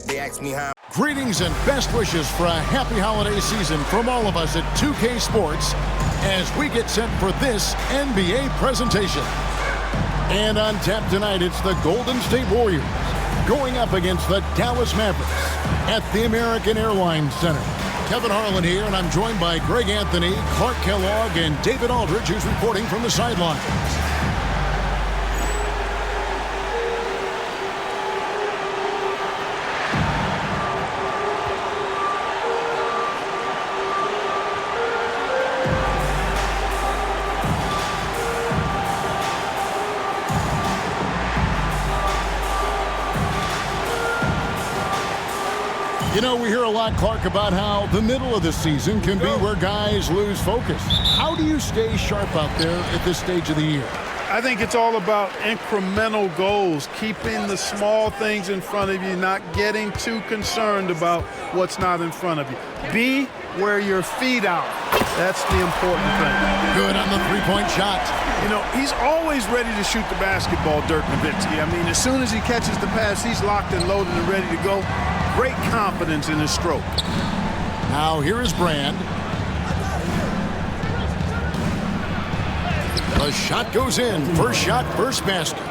They ask me how. Greetings and best wishes for a happy holiday season from all of us at 2K Sports as we get set for this NBA presentation. And on tap tonight, it's the Golden State Warriors going up against the Dallas Mavericks at the American Airlines Center. Kevin Harlan here, and I'm joined by Greg Anthony, Clark Kellogg, and David Aldridge, who's reporting from the sidelines. You know, we hear a lot, Clark, about how the middle of the season can be where guys lose focus. How do you stay sharp out there at this stage of the year? I think it's all about incremental goals, keeping the small things in front of you, not getting too concerned about what's not in front of you. Be where your feet are. That's the important thing. Good on the three-point shot. You know, he's always ready to shoot the basketball, Dirk Nowitzki. I mean, as soon as he catches the pass, he's locked and loaded and ready to go. Great confidence in his stroke. Now here is Brand. The shot goes in. First shot, first basket.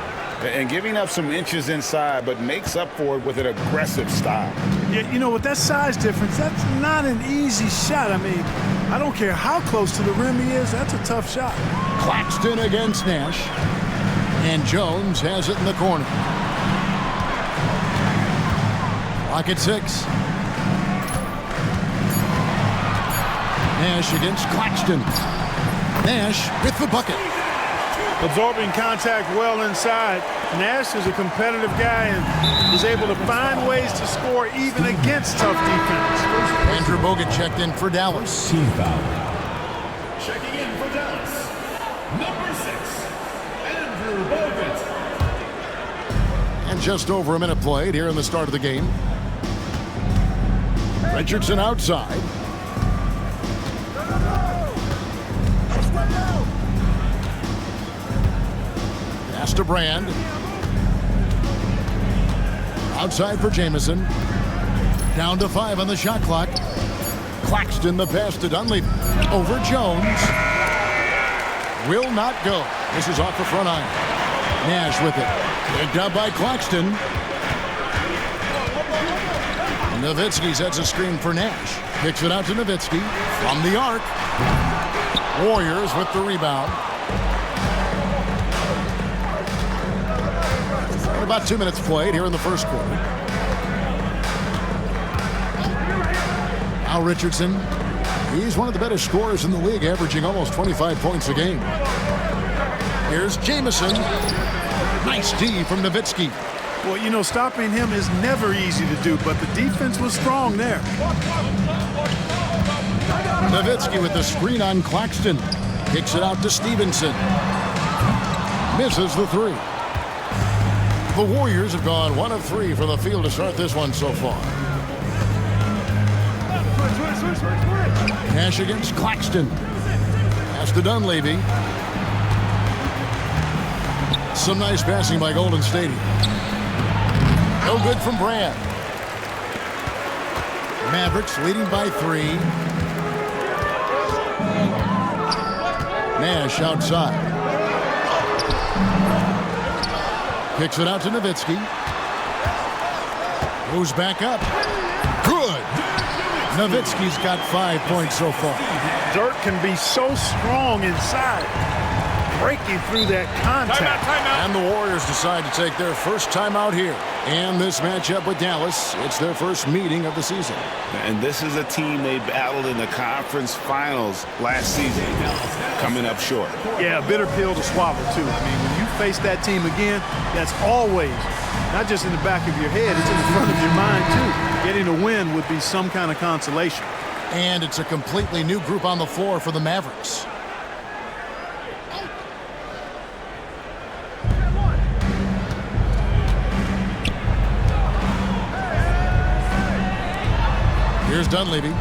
And giving up some inches inside, but makes up for it with an aggressive style. Yeah, you know, with that size difference, that's not an easy shot. I mean, I don't care how close to the rim he is, that's a tough shot. Claxton against Nash. And Jones has it in the corner. Clock at 6. Nash against Claxton. Nash with the bucket. Absorbing contact well inside. Nash is a competitive guy and is able to find ways to score even against tough defense. Andrew Bogut checked in for Dallas. Team foul. Checking in for Dallas, number 6, Andrew Bogut. And just over a minute played here in the start of the game. Richardson outside. Pass to Brand. Outside for Jamison. Down to 5 on the shot clock. Claxton the pass to Dunleavy. Over Jones. Will not go. This is off the front iron. Nash with it. Picked up by Claxton. Nowitzki sets a screen for Nash. Kicks it out to Nowitzki from the arc. Warriors with the rebound. About 2 minutes played here in the first quarter. Now Richardson. He's one of the better scorers in the league, averaging almost 25 points a game. Here's Jamison. Nice D from Nowitzki. Well, you know, stopping him is never easy to do, but the defense was strong there. Nowitzki with the screen on Claxton. Kicks it out to Stevenson. Misses the 3. The Warriors have gone 1 of 3 from the field to start this one so far. Nash against Claxton. Pass to Dunleavy. Some nice passing by Golden State. No good from Brand. Mavericks leading by 3. Nash outside. Kicks it out to Nowitzki. Goes back up. Good. Nowitzki's got 5 points so far. Dirk can be so strong inside, breaking through that contact. Timeout. And the Warriors decide to take their first timeout here. And this matchup with Dallas, it's their first meeting of the season. And this is a team they battled in the conference finals last season, coming up short. Yeah, a bitter pill to swallow, too. I mean, when you face that team again, that's always, not just in the back of your head, it's in the front of your mind, too. Getting a win would be some kind of consolation. And it's a completely new group on the floor for the Mavericks. Here's Dunleavy.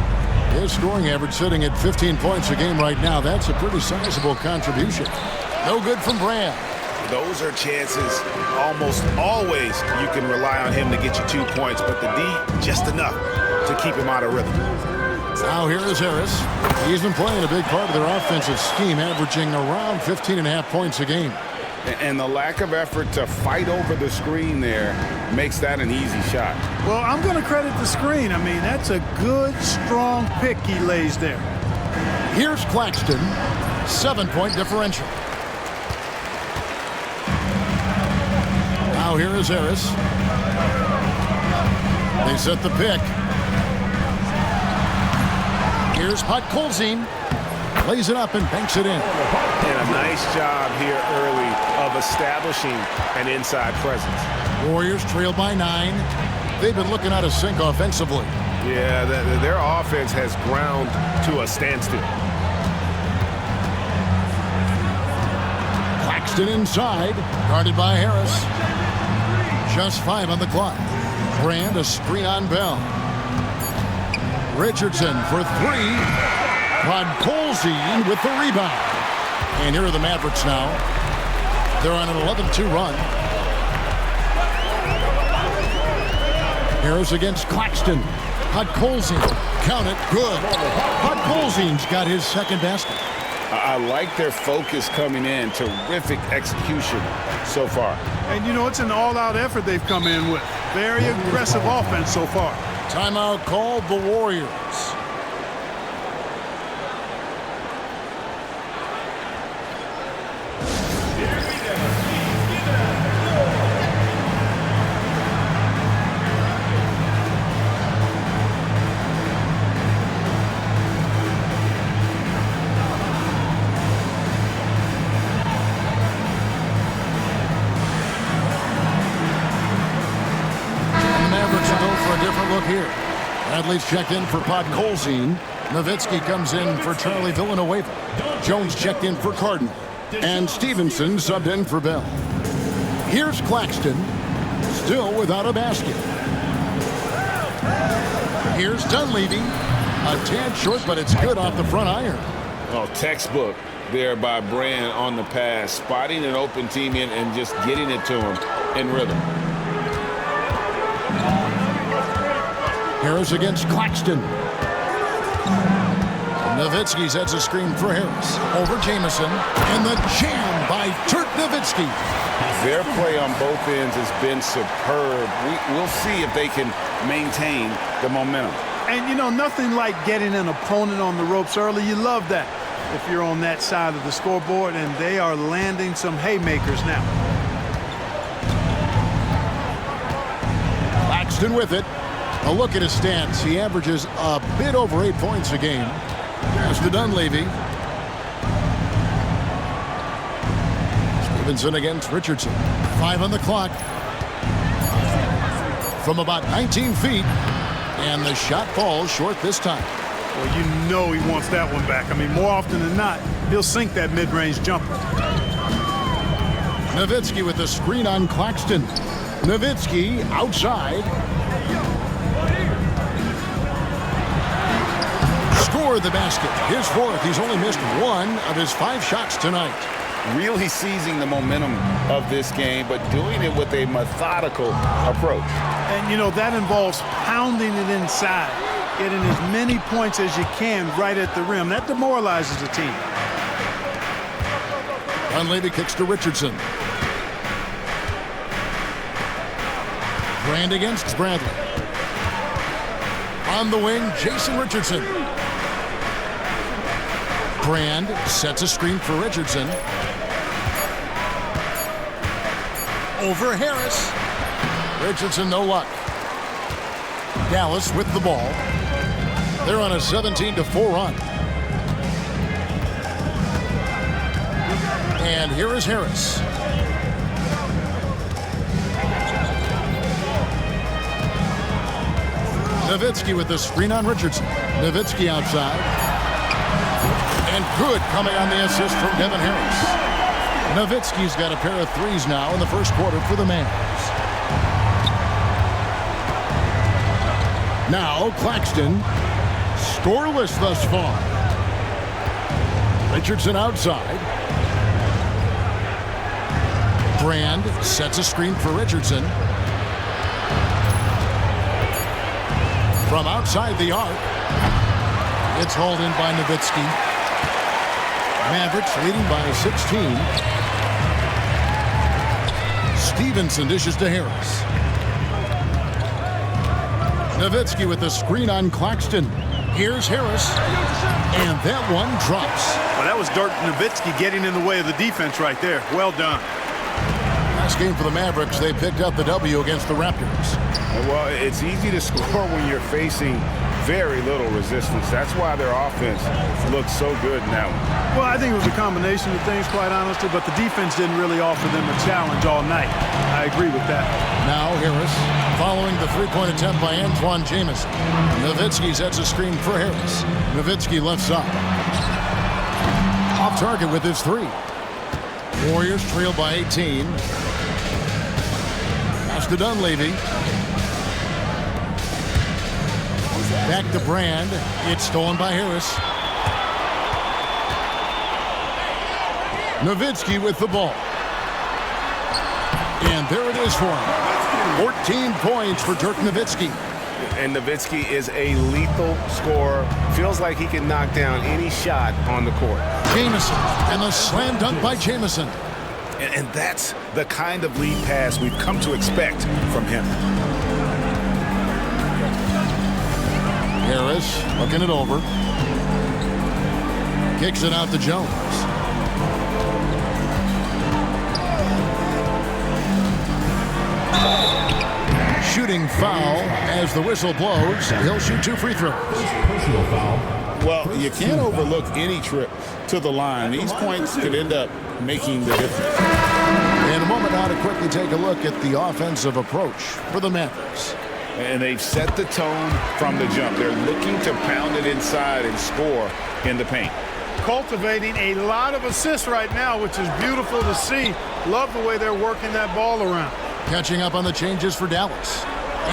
His scoring average sitting at 15 points a game right now. That's a pretty sizable contribution. No good from Brand. Those are chances almost always you can rely on him to get you 2 points, but the D, just enough to keep him out of rhythm. Now here is Harris. He's been playing a big part of their offensive scheme, averaging around 15.5 points a game. And the lack of effort to fight over the screen there makes that an easy shot. Well, I'm going to credit the screen. I mean, that's a good, strong pick he lays there. Here's Claxton. 7-point differential. Now here is Harris. They set the pick. Here's Podkolzin. Lays it up and banks it in. And a nice job here early of establishing an inside presence. Warriors trail by 9. They've been looking out of sync offensively. Yeah, their offense has ground to a standstill. Claxton inside, guarded by Harris. Just 5 on the clock. Brand a screen on Bell. Richardson for 3. Podkolzin with the rebound. And here are the Mavericks now. They're on an 11-2 run. Harris against Claxton. Podkolzin. Count it. Good. Podkolzin's got his second basket. I like their focus coming in. Terrific execution so far. And, you know, it's an all-out effort they've come in with. Very aggressive offense so far. Timeout called the Warriors. Here. Bradley's checked in for Podkolzin. Nowitzki comes in for Charlie Villanueva. Jones checked in for Cardinal. And Stevenson subbed in for Bell. Here's Claxton, still without a basket. Here's Dunleavy. A tad short, but it's good off the front iron. Oh, textbook there by Brand on the pass. Spotting an open teammate and just getting it to him in rhythm. Harris against Claxton. Nowitzki sets a screen for Harris. Over Jamison. And the jam by Dirk Nowitzki. Their play on both ends has been superb. We'll see if they can maintain the momentum. And, you know, nothing like getting an opponent on the ropes early. You love that if you're on that side of the scoreboard, and they are landing some haymakers now. Claxton with it. A look at his stats. He averages a bit over 8 points a game. There's to Dunleavy. Stevenson against Richardson. 5 on the clock. From about 19 feet. And the shot falls short this time. Well, you know he wants that one back. I mean, more often than not, he'll sink that mid-range jumper. Nowitzki with the screen on Claxton. Nowitzki outside. Score the basket. His 4th. He's only missed 1 of his 5 shots tonight. Really seizing the momentum of this game, but doing it with a methodical approach. And, you know, that involves pounding it inside, getting as many points as you can right at the rim. That demoralizes the team. Dunleavy kicks to Richardson. Brand against Bradley. On the wing, Jason Richardson. Brand sets a screen for Richardson. Over Harris. Richardson, no luck. Dallas with the ball. They're on a 17-4 run. And here is Harris. Nowitzki with the screen on Richardson. Nowitzki outside. And good coming on the assist from Devin Harris. Nowitzki's got a pair of 3s now in the first quarter for the Mavs. Now Claxton, scoreless thus far. Richardson outside. Brand sets a screen for Richardson. From outside the arc, it's hauled in by Nowitzki. Mavericks leading by 16. Stevenson dishes to Harris. Nowitzki with the screen on Claxton. Here's Harris, and that one drops. Well, that was Dirk Nowitzki getting in the way of the defense right there. Well done. Last game for the Mavericks, they picked up the W against the Raptors. Well, it's easy to score when you're facing very little resistance. That's why their offense looks so good in that one. Well, I think it was a combination of things, quite honestly, but the defense didn't really offer them a challenge all night. I agree with that. Now Harris, following the three-point attempt by Antoine Jamison. Nowitzki sets a screen for Harris. Nowitzki left side. Off target with his three. Warriors trail by 18. Pass to Dunleavy. Back to Brand. It's stolen by Harris. Nowitzki with the ball. And there it is for him. 14 points for Dirk Nowitzki. And Nowitzki is a lethal scorer. Feels like he can knock down any shot on the court. Jamison, and the slam dunk by Jamison. And that's the kind of lead pass we've come to expect from him. Harris looking it over. Kicks it out to Jones. Shooting foul as the whistle blows. He'll shoot 2 free throws. Personal foul. Well, you can't overlook any trip to the line. These points could end up making the difference. In a moment now to quickly take a look at the offensive approach for the Mavericks. And they've set the tone from the jump. They're looking to pound it inside and score in the paint. Cultivating a lot of assists right now, which is beautiful to see. Love the way they're working that ball around. Catching up on the changes for Dallas.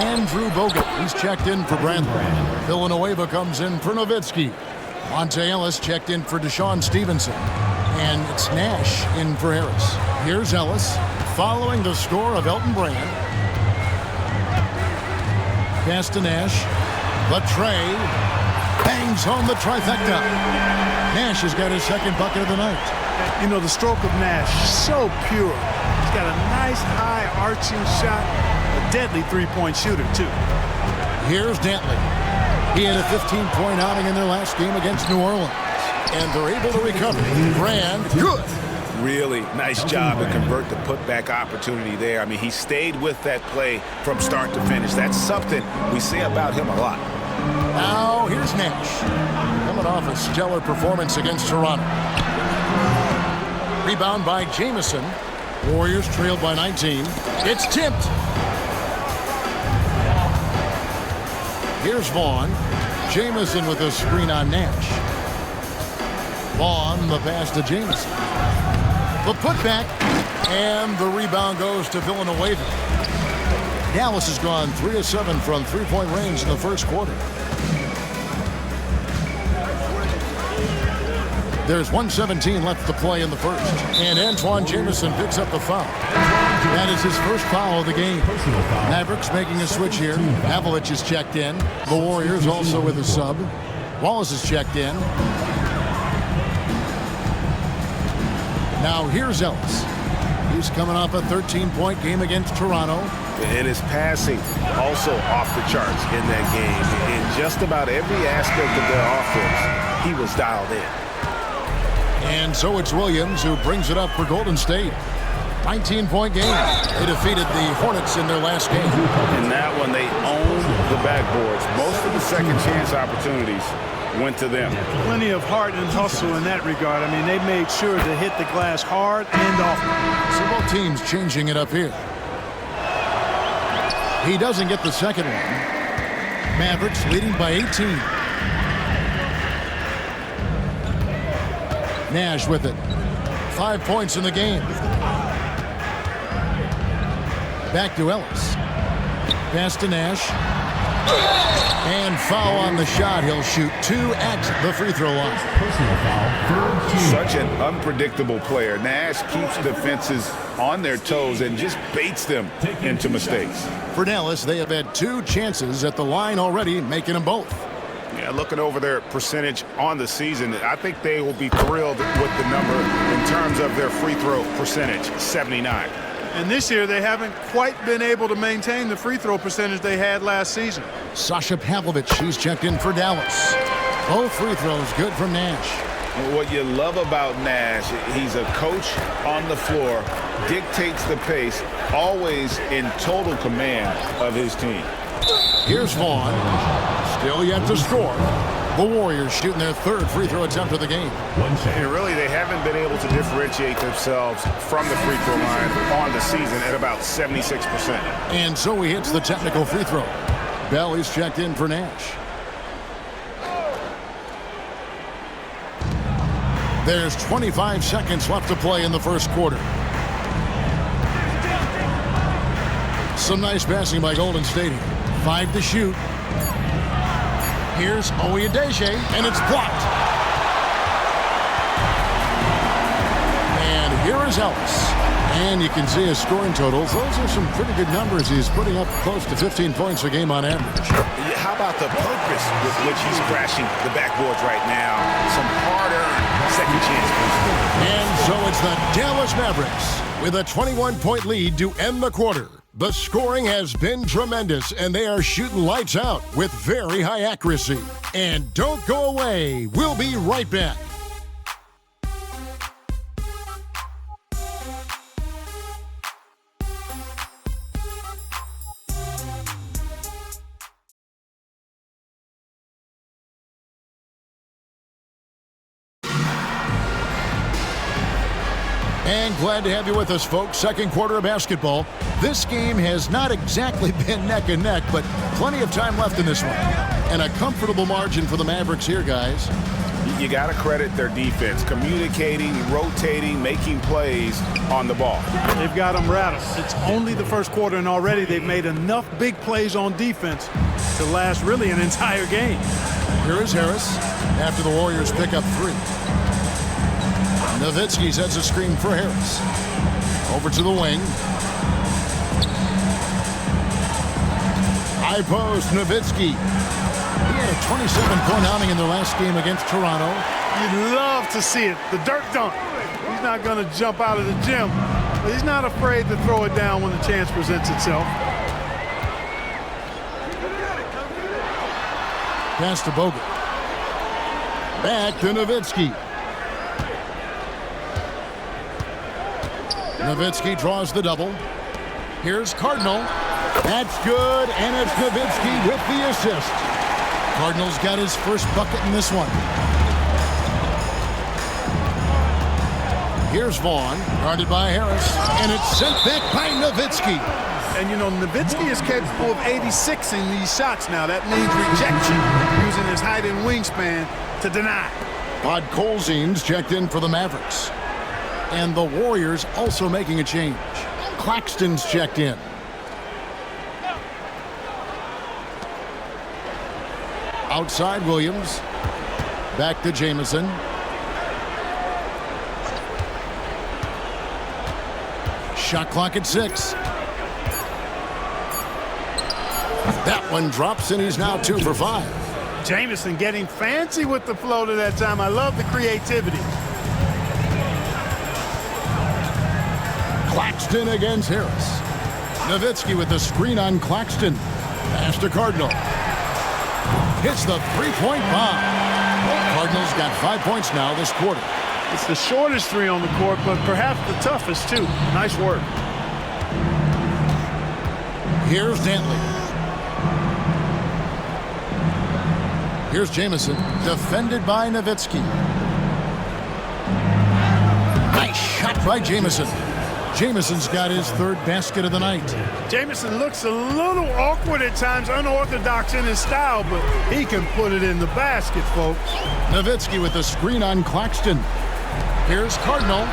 Andrew Bogut, he's checked in for Brandley. Villanueva comes in for Nowitzki. Monte Ellis checked in for Deshaun Stevenson. And it's Nash in for Harris. Here's Ellis, following the score of Elton Brand. Pass to Nash. The tray bangs home the trifecta. Nash has got his second bucket of the night. You know, the stroke of Nash, so pure. He's got a nice high arching shot, a deadly three-point shooter too. Here's Dantley. He had a 15-point outing in their last game against New Orleans. And they're able to recover. Brand, good. Really nice job to convert the putback opportunity there. I mean, he stayed with that play from start to finish. That's something we say about him a lot. Now, here's Nash. Coming off a stellar performance against Toronto. Rebound by Jamison. Warriors trailed by 19. It's tipped. Here's Vaughn. Jamison with a screen on Nash. Vaughn, the pass to Jamison. The putback, and the rebound goes to Villanueva. Dallas has gone 3 of 7 from three-point range in the first quarter. There's 1:17 left to play in the first, and Antoine Jamison picks up the foul. That is his first foul of the game. Mavericks making a switch here. Havlicek is checked in. The Warriors also with a sub. Wallace is checked in. Now here's Ellis. He's coming off a 13-point game against Toronto. And his passing also off the charts in that game. In just about every aspect of their offense, he was dialed in. And so it's Williams who brings it up for Golden State. 19-point game. They defeated the Hornets in their last game. In that one, they owned the backboards. Most of the second chance opportunities went to them. Plenty of heart and hustle in that regard. I mean, they made sure to hit the glass hard and often. So both teams changing it up here. He doesn't get the second one. Mavericks leading by 18. Nash with it. 5 points in the game. Back to Ellis. Pass to Nash. And foul on the shot. He'll shoot 2 at the free throw line. Personal foul, 3rd team. Such an unpredictable player. Nash keeps defenses on their toes and just baits them into mistakes. For Dallas, they have had 2 chances at the line already, making them both. Yeah, looking over their percentage on the season, I think they will be thrilled with the number in terms of their free throw percentage, 79. And this year, they haven't quite been able to maintain the free throw percentage they had last season. Sasha Pavlovich, she's checked in for Dallas. Both free throws good from Nash. What you love about Nash, he's a coach on the floor, dictates the pace, always in total command of his team. Here's Vaughn. Still yet to score. The Warriors shooting their 3rd free throw attempt of the game. And really, they haven't been able to differentiate themselves from the free throw line on the season at about 76%. And so he hits the technical free throw. Bell is checked in for Nash. There's 25 seconds left to play in the first quarter. Some nice passing by Golden State here. 5 to shoot. Here's Oyedeji, and it's blocked. And here is Ellis. And you can see his scoring totals. Those are some pretty good numbers. He's putting up close to 15 points a game on average. How about the purpose with which he's crashing the backboards right now? Some hard-earned second chance. And so it's the Dallas Mavericks with a 21-point lead to end the quarter. The scoring has been tremendous, and they are shooting lights out with very high accuracy. And don't go away. We'll be right back. And glad to have you with us, folks. Second quarter of basketball. This game has not exactly been neck and neck, but plenty of time left in this one. And a comfortable margin for the Mavericks here, guys. You got to credit their defense, communicating, rotating, making plays on the ball. They've got them rattled. It's only the first quarter, and already they've made enough big plays on defense to last really an entire game. Here is Harris after the Warriors pick up 3. Nowitzki sets a screen for Harris. Over to the wing. High post, Nowitzki. He had a 27-point outing in their last game against Toronto. You'd love to see it. The dirt dunk. He's not going to jump out of the gym, but he's not afraid to throw it down when the chance presents itself. Pass to Bogut. Back to Nowitzki. Nowitzki draws the double. Here's Cardinal. That's good, and it's Nowitzki with the assist. Cardinal's got his first bucket in this one. Here's Vaughn, guarded by Harris, and it's sent back by Nowitzki. And, you know, Nowitzki is capable of 86 in these shots now. That means rejection, using his height and wingspan to deny. Todd Colzine's checked in for the Mavericks. And the Warriors also making a change. Claxton's checked in. Outside Williams. Back to Jamison. Shot clock at 6. That one drops, and he's now 2 for 5. Jamison getting fancy with the floater that time. I love the creativity. Claxton against Harris. Nowitzki with the screen on Claxton. Pass to Cardinal. Hits the 3-point bomb. Cardinals got 5 points now this quarter. It's the shortest 3 on the court, but perhaps the toughest, too. Nice work. Here's Dantley. Here's Jamison, defended by Nowitzki. Nice shot by Jamison. Jamison's got his 3rd basket of the night. Jamison looks a little awkward at times, unorthodox in his style, but he can put it in the basket, folks. Nowitzki with the screen on Claxton. Here's Cardinal.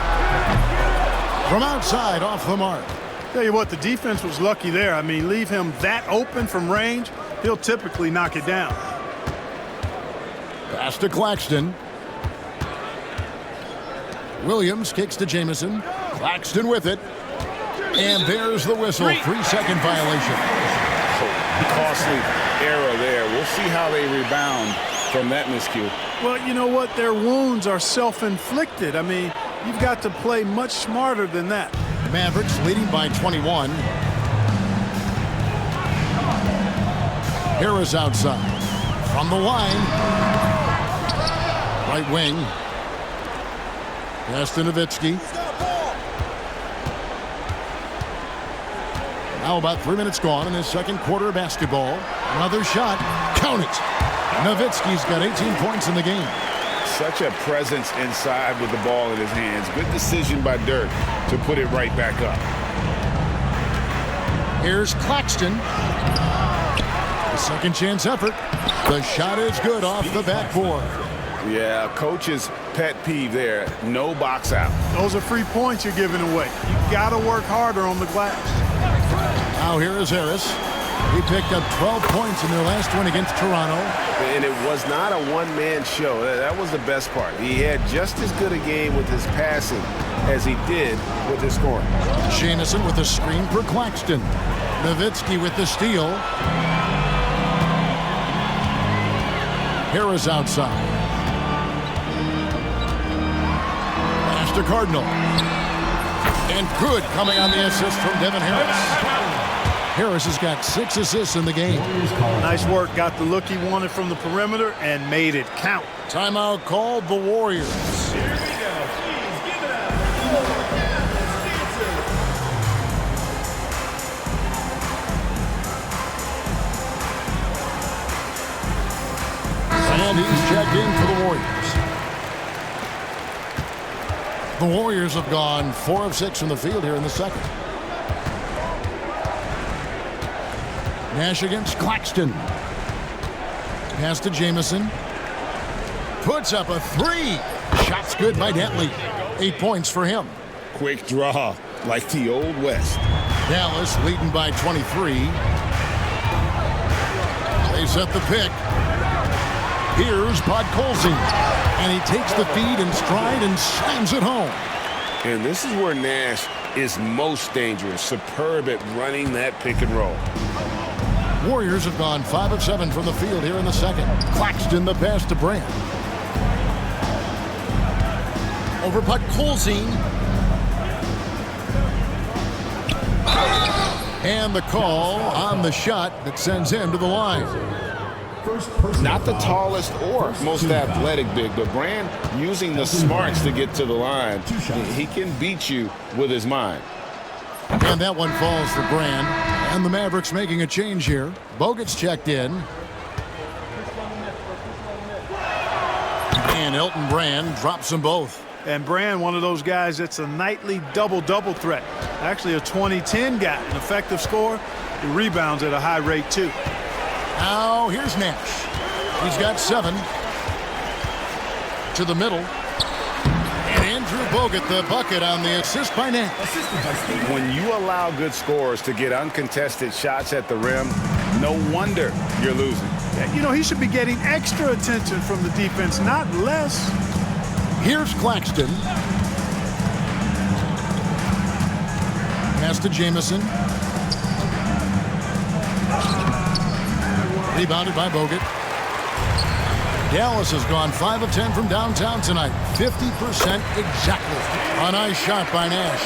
From outside, off the mark. Tell you what, the defense was lucky there. I mean, leave him that open from range. he'll typically knock it down. Pass to Claxton. Williams kicks to Jamison. Claxton with it. And there's the whistle. 3-second violation. Costly error there. We'll see how they rebound from that miscue. Well, you know what? Their wounds are self-inflicted. I mean, you've got to play much smarter than that. Mavericks leading by 21. Harris outside. From the line. Right wing. Pass to Nowitzki. Now about 3 minutes gone in this second quarter of basketball. Another shot. Count it. Nowitzki's got 18 points in the game. Such a presence inside with the ball in his hands. Good decision by Dirk to put it right back up. Here's Claxton. The second chance effort. The shot is good off the backboard. Yeah, coach's pet peeve there. No box out. Those are free points you're giving away. You got to work harder on the glass. Now here is Harris. He picked up 12 points in their last win against Toronto. And it was not a one-man show. That was the best part. He had just as good a game with his passing as he did with his scoring. Jamison with the screen for Claxton. Nowitzki with the steal. Harris outside. Pass to Cardinal. And good coming on the assist from Devin Harris. Harris has got 6 assists in the game. Nice work. Got the look he wanted from the perimeter and made it count. Timeout called the Warriors. Here we go. Please give it up. And he's checked in for the Warriors. The Warriors have gone 4 of 6 from the field here in the second. Nash against Claxton. Pass to Jamison. Puts up a 3. Shot's good by Dentley. 8 points for him. Quick draw, like the old West. Dallas leading by 23. They set the pick. Here's Podkolzin. And he takes the feed in stride and slams it home. And this is where Nash is most dangerous. Superb at running that pick and roll. Warriors have gone 5 of 7 from the field here in the second. Claxton the pass to Brand. Over Podkolzin. And the call on the shot that sends him to the line. Not the tallest or most athletic big, but Brand using the smarts to get to the line. He can beat you with his mind. And that one falls for Brand. And the Mavericks making a change here. Bogut's checked in. And Elton Brand drops them both. And Brand, one of those guys that's a nightly double-double threat. Actually a 20-10 guy, an effective scorer. He rebounds at a high rate too. Now here's Nash. He's got 7. To the middle. And Andrew Bogut the bucket on the assist by Nash. When you allow good scorers to get uncontested shots at the rim, no wonder you're losing. You know, he should be getting extra attention from the defense, not less. Here's Claxton. Pass to Jamison. Rebounded by Bogut. Dallas has gone 5 of 10 from downtown tonight. 50% exactly. A nice shot by Nash.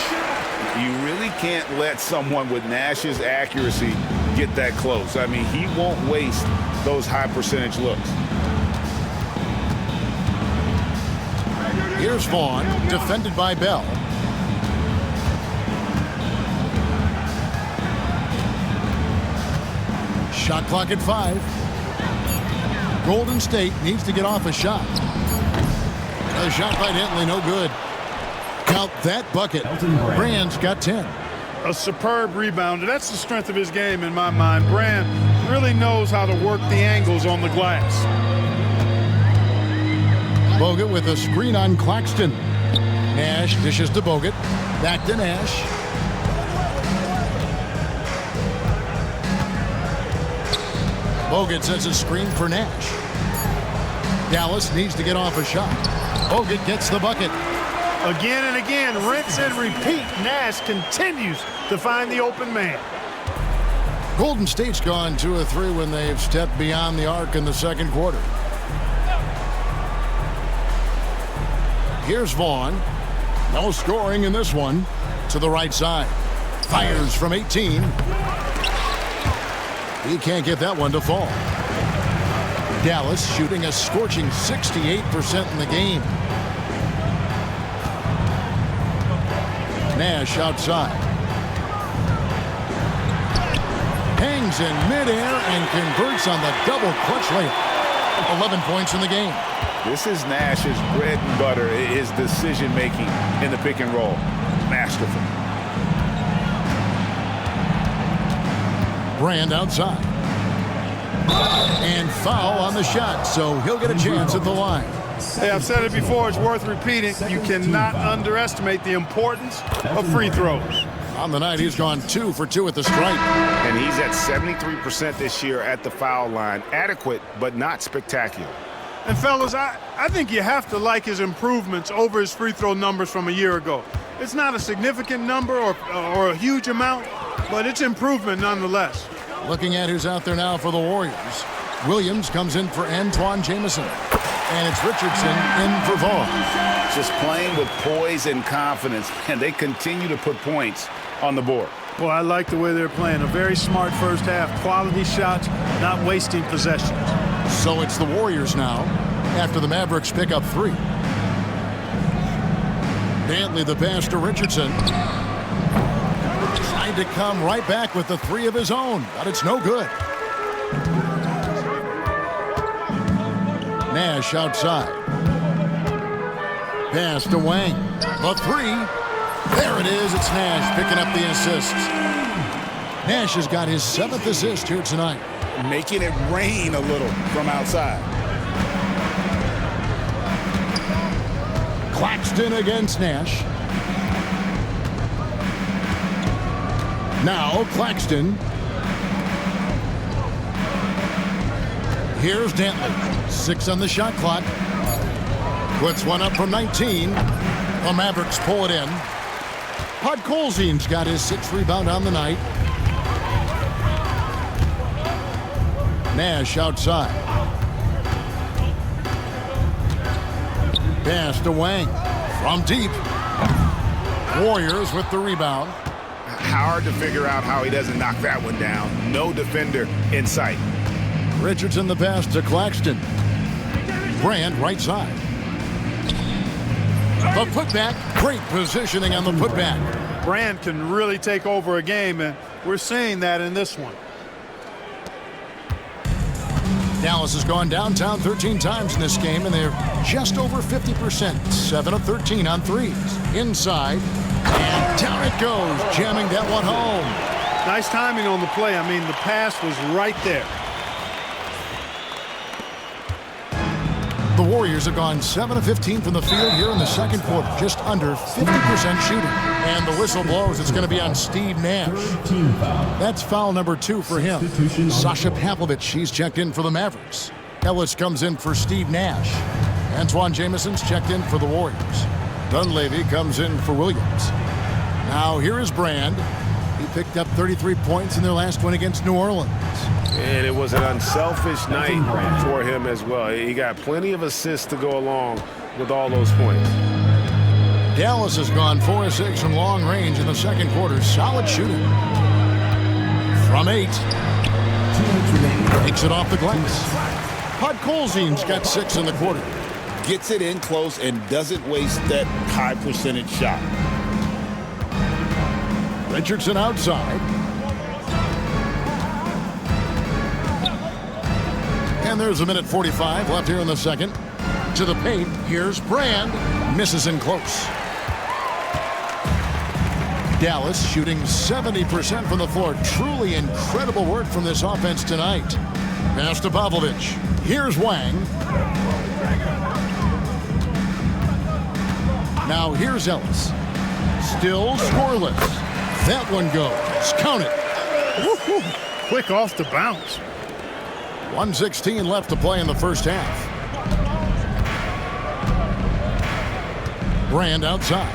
You really can't let someone with Nash's accuracy get that close. I mean, he won't waste those high percentage looks. Here's Vaughn, defended by Bell. Shot clock at 5. Golden State needs to get off a shot. A shot by Dentley, no good. Count that bucket. Brand's got 10. A superb rebounder. That's the strength of his game in my mind. Brand really knows how to work the angles on the glass. Bogut with a screen on Claxton. Nash dishes to Bogut. Back to Nash. Bogut sets a screen for Nash. Dallas needs to get off a shot. Bogut gets the bucket. Again and again, rinse and repeat. Nash continues to find the open man. Golden State's gone 2 of 3 when they've stepped beyond the arc in the second quarter. Here's Vaughn. No scoring in this one. To the right side. Fires from 18. He can't get that one to fall. Dallas shooting a scorching 68% in the game. Nash outside. Hangs in midair and converts on the double clutch layup. 11 points in the game. This is Nash's bread and butter, his decision-making in the pick and roll. Masterful. Brand outside. And foul on the shot, so he'll get a chance at the line. Hey, I've said it before, it's worth repeating. You cannot underestimate the importance of free throws. On the night, he's gone 2 for 2 at the stripe. And he's at 73% this year at the foul line. Adequate, but not spectacular. And fellas, I think you have to like his improvements over his free throw numbers from a year ago. It's not a significant number or a huge amount, but it's improvement nonetheless. Looking at who's out there now for the Warriors. Williams comes in for Antoine Jamison. And it's Richardson in for Vaughn. Just playing with poise and confidence, and they continue to put points on the board. Well, I like the way they're playing. A very smart first half. Quality shots, not wasting possessions. So it's the Warriors now after the Mavericks pick up 3. Dantley the pass to Richardson. Trying to come right back with the 3 of his own, but it's no good. Nash outside. Pass to Wang. The 3. There it is. It's Nash picking up the assists. Nash has got his 7th assist here tonight. Making it rain a little from outside. Claxton against Nash. Now Claxton. Here's Dantley. 6 on the shot clock. Puts one up from 19. The Mavericks pull it in. Podkolzin's got his 6th rebound on the night. Nash outside. Pass to Wang. From deep. Warriors with the rebound. Hard to figure out how he doesn't knock that one down. No defender in sight. Richardson the pass to Claxton. Brand right side. The putback. Great positioning on the putback. Brand can really take over a game, and we're seeing that in this one. Dallas has gone downtown 13 times in this game, and they're just over 50%. 7 of 13 on threes. Inside. And down it goes. Jamming that one home. Nice timing on the play. I mean, the pass was right there. The Warriors have gone 7 of 15 from the field here in the second quarter. Just under 50% shooting. And the whistle blows. It's going to be on Steve Nash. That's foul number 2 for him. Sasha Pavlovich, he's checked in for the Mavericks. Ellis comes in for Steve Nash. Antoine Jamison's checked in for the Warriors. Dunleavy comes in for Williams. Now here is Brand. He picked up 33 points in their last win against New Orleans. And it was an unselfish night for him as well. He got plenty of assists to go along with all those points. Dallas has gone 4 of 6 from long range in the second quarter. Solid shooting. From 8. Takes it off the glass. Podkolzin's got 6 in the quarter. Gets it in close and doesn't waste that high percentage shot. Richardson outside. And there's a minute 45 left here in the second. To the paint, here's Brand. Misses in close. Dallas shooting 70% from the floor. Truly incredible work from this offense tonight. Pass to Pavlovich. Here's Wang. Now here's Ellis. Still scoreless. That one goes. Count it. Woo-hoo. Quick off the bounce. 1:16 left to play in the first half. Brand outside.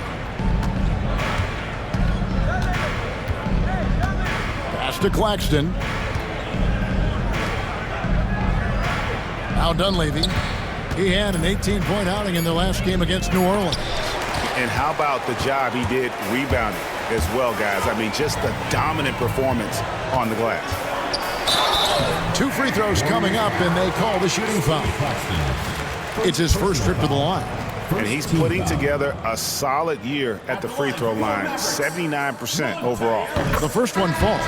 Pass to Claxton. Now Dunleavy. He had an 18-point outing in their last game against New Orleans. And how about the job he did rebounding as well, guys? I mean, just the dominant performance on the glass. 2 free throws coming up, and they call the shooting foul. It's his first trip to the line. And he's putting together a solid year at the free throw line, 79% overall. The first one falls.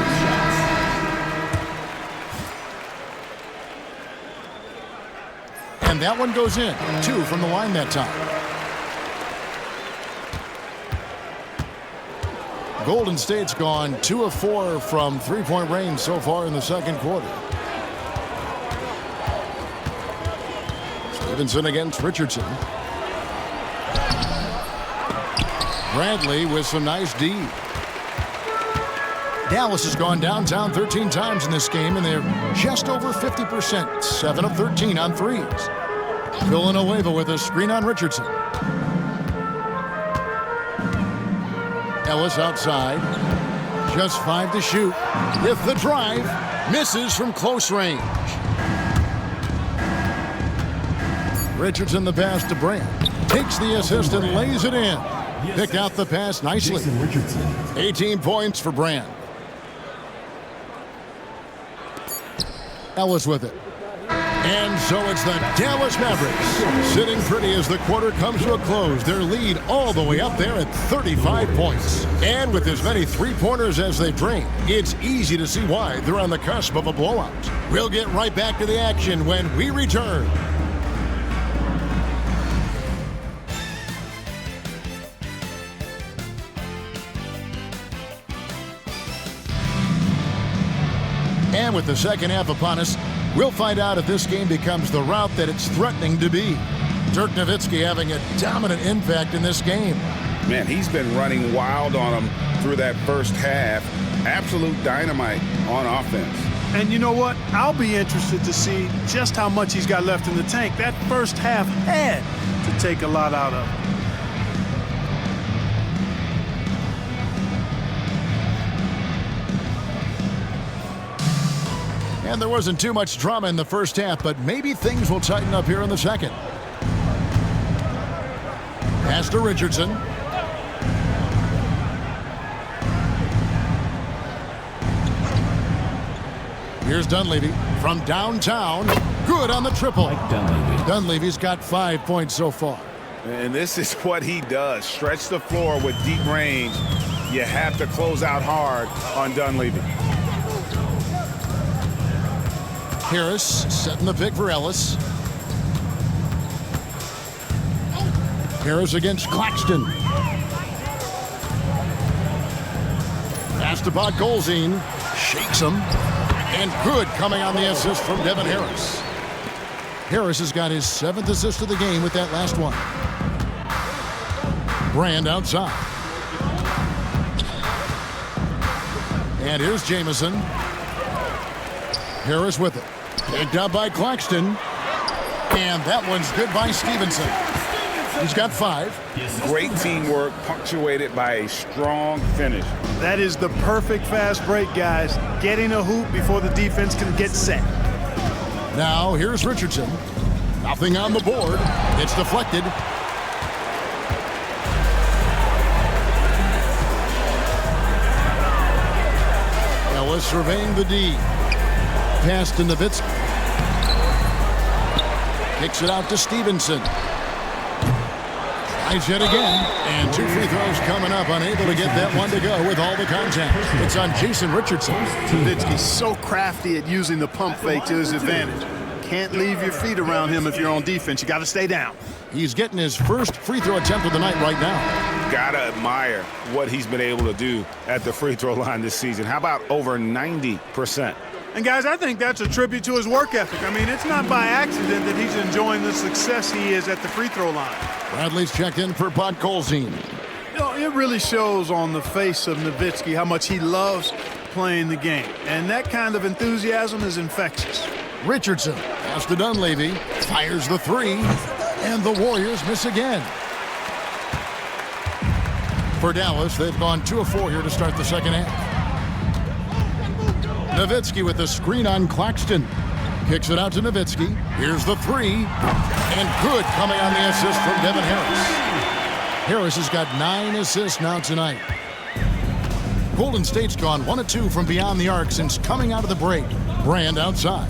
And that one goes in. 2 from the line that time. Golden State's gone 2 of 4 from three-point range so far in the second quarter. Stevenson against Richardson. Bradley with some nice D. Dallas has gone downtown 13 times in this game, and they're just over 50%, 7 of 13 on threes. Villanueva with a screen on Richardson. Ellis outside. Just 5 to shoot. With the drive. Misses from close range. Richardson the pass to Brand. Takes the assist and lays it in. Pick out the pass nicely. 18 points for Brand. Ellis with it. And so it's the Dallas Mavericks sitting pretty as the quarter comes to a close. Their lead all the way up there at 35 points. And with as many three-pointers as they've drained, it's easy to see why they're on the cusp of a blowout. We'll get right back to the action when we return. And with the second half upon us, we'll find out if this game becomes the rout that it's threatening to be. Dirk Nowitzki having a dominant impact in this game. Man, he's been running wild on him through that first half. Absolute dynamite on offense. And you know what? I'll be interested to see just how much he's got left in the tank. That first half had to take a lot out of him. And there wasn't too much drama in the first half, but maybe things will tighten up here in the second. Pass to Richardson. Here's Dunleavy from downtown. Good on the triple. Dunleavy's got 5 points so far. And this is what he does. Stretch the floor with deep range. You have to close out hard on Dunleavy. Harris setting the pick for Ellis. Harris against Claxton. Pass to Golzine. Shakes him. And good coming on the assist from Devin Harris. Harris has got his 7th assist of the game with that last one. Brand outside. And here's Jamison. Harris with it. Picked up by Claxton. And that one's good by Stevenson. He's got 5. Great teamwork punctuated by a strong finish. That is the perfect fast break, guys. Getting a hoop before the defense can get set. Now here's Richardson. Nothing on the board. It's deflected. Ellis surveying the D. Pass to Nowitzki. Kicks it out to Stevenson. Tries yet again. And 2 free throws coming up. Unable to get that one to go with all the contact. It's on Jason Richardson. Nowitzki's so crafty at using the pump fake to his advantage. Can't leave your feet around him if you're on defense. You got to stay down. He's getting his first free throw attempt of the night right now. Gotta admire what he's been able to do at the free throw line this season. How about over 90%? And guys, I think that's a tribute to his work ethic. I mean, it's not by accident that he's enjoying the success he is at the free throw line. Bradley's checked in for Golzine. You know, it really shows on the face of Nowitzki how much he loves playing the game. And that kind of enthusiasm is infectious. Richardson pass to Dunleavy, fires the three, and the Warriors miss again. For Dallas, they've gone 2 of 4 here to start the second half. Nowitzki with the screen on Claxton. Kicks it out to Nowitzki. Here's the three. And good coming on the assist from Devin Harris. Harris has got 9 assists now tonight. Golden State's gone 1 of 2 from beyond the arc since coming out of the break. Brand outside.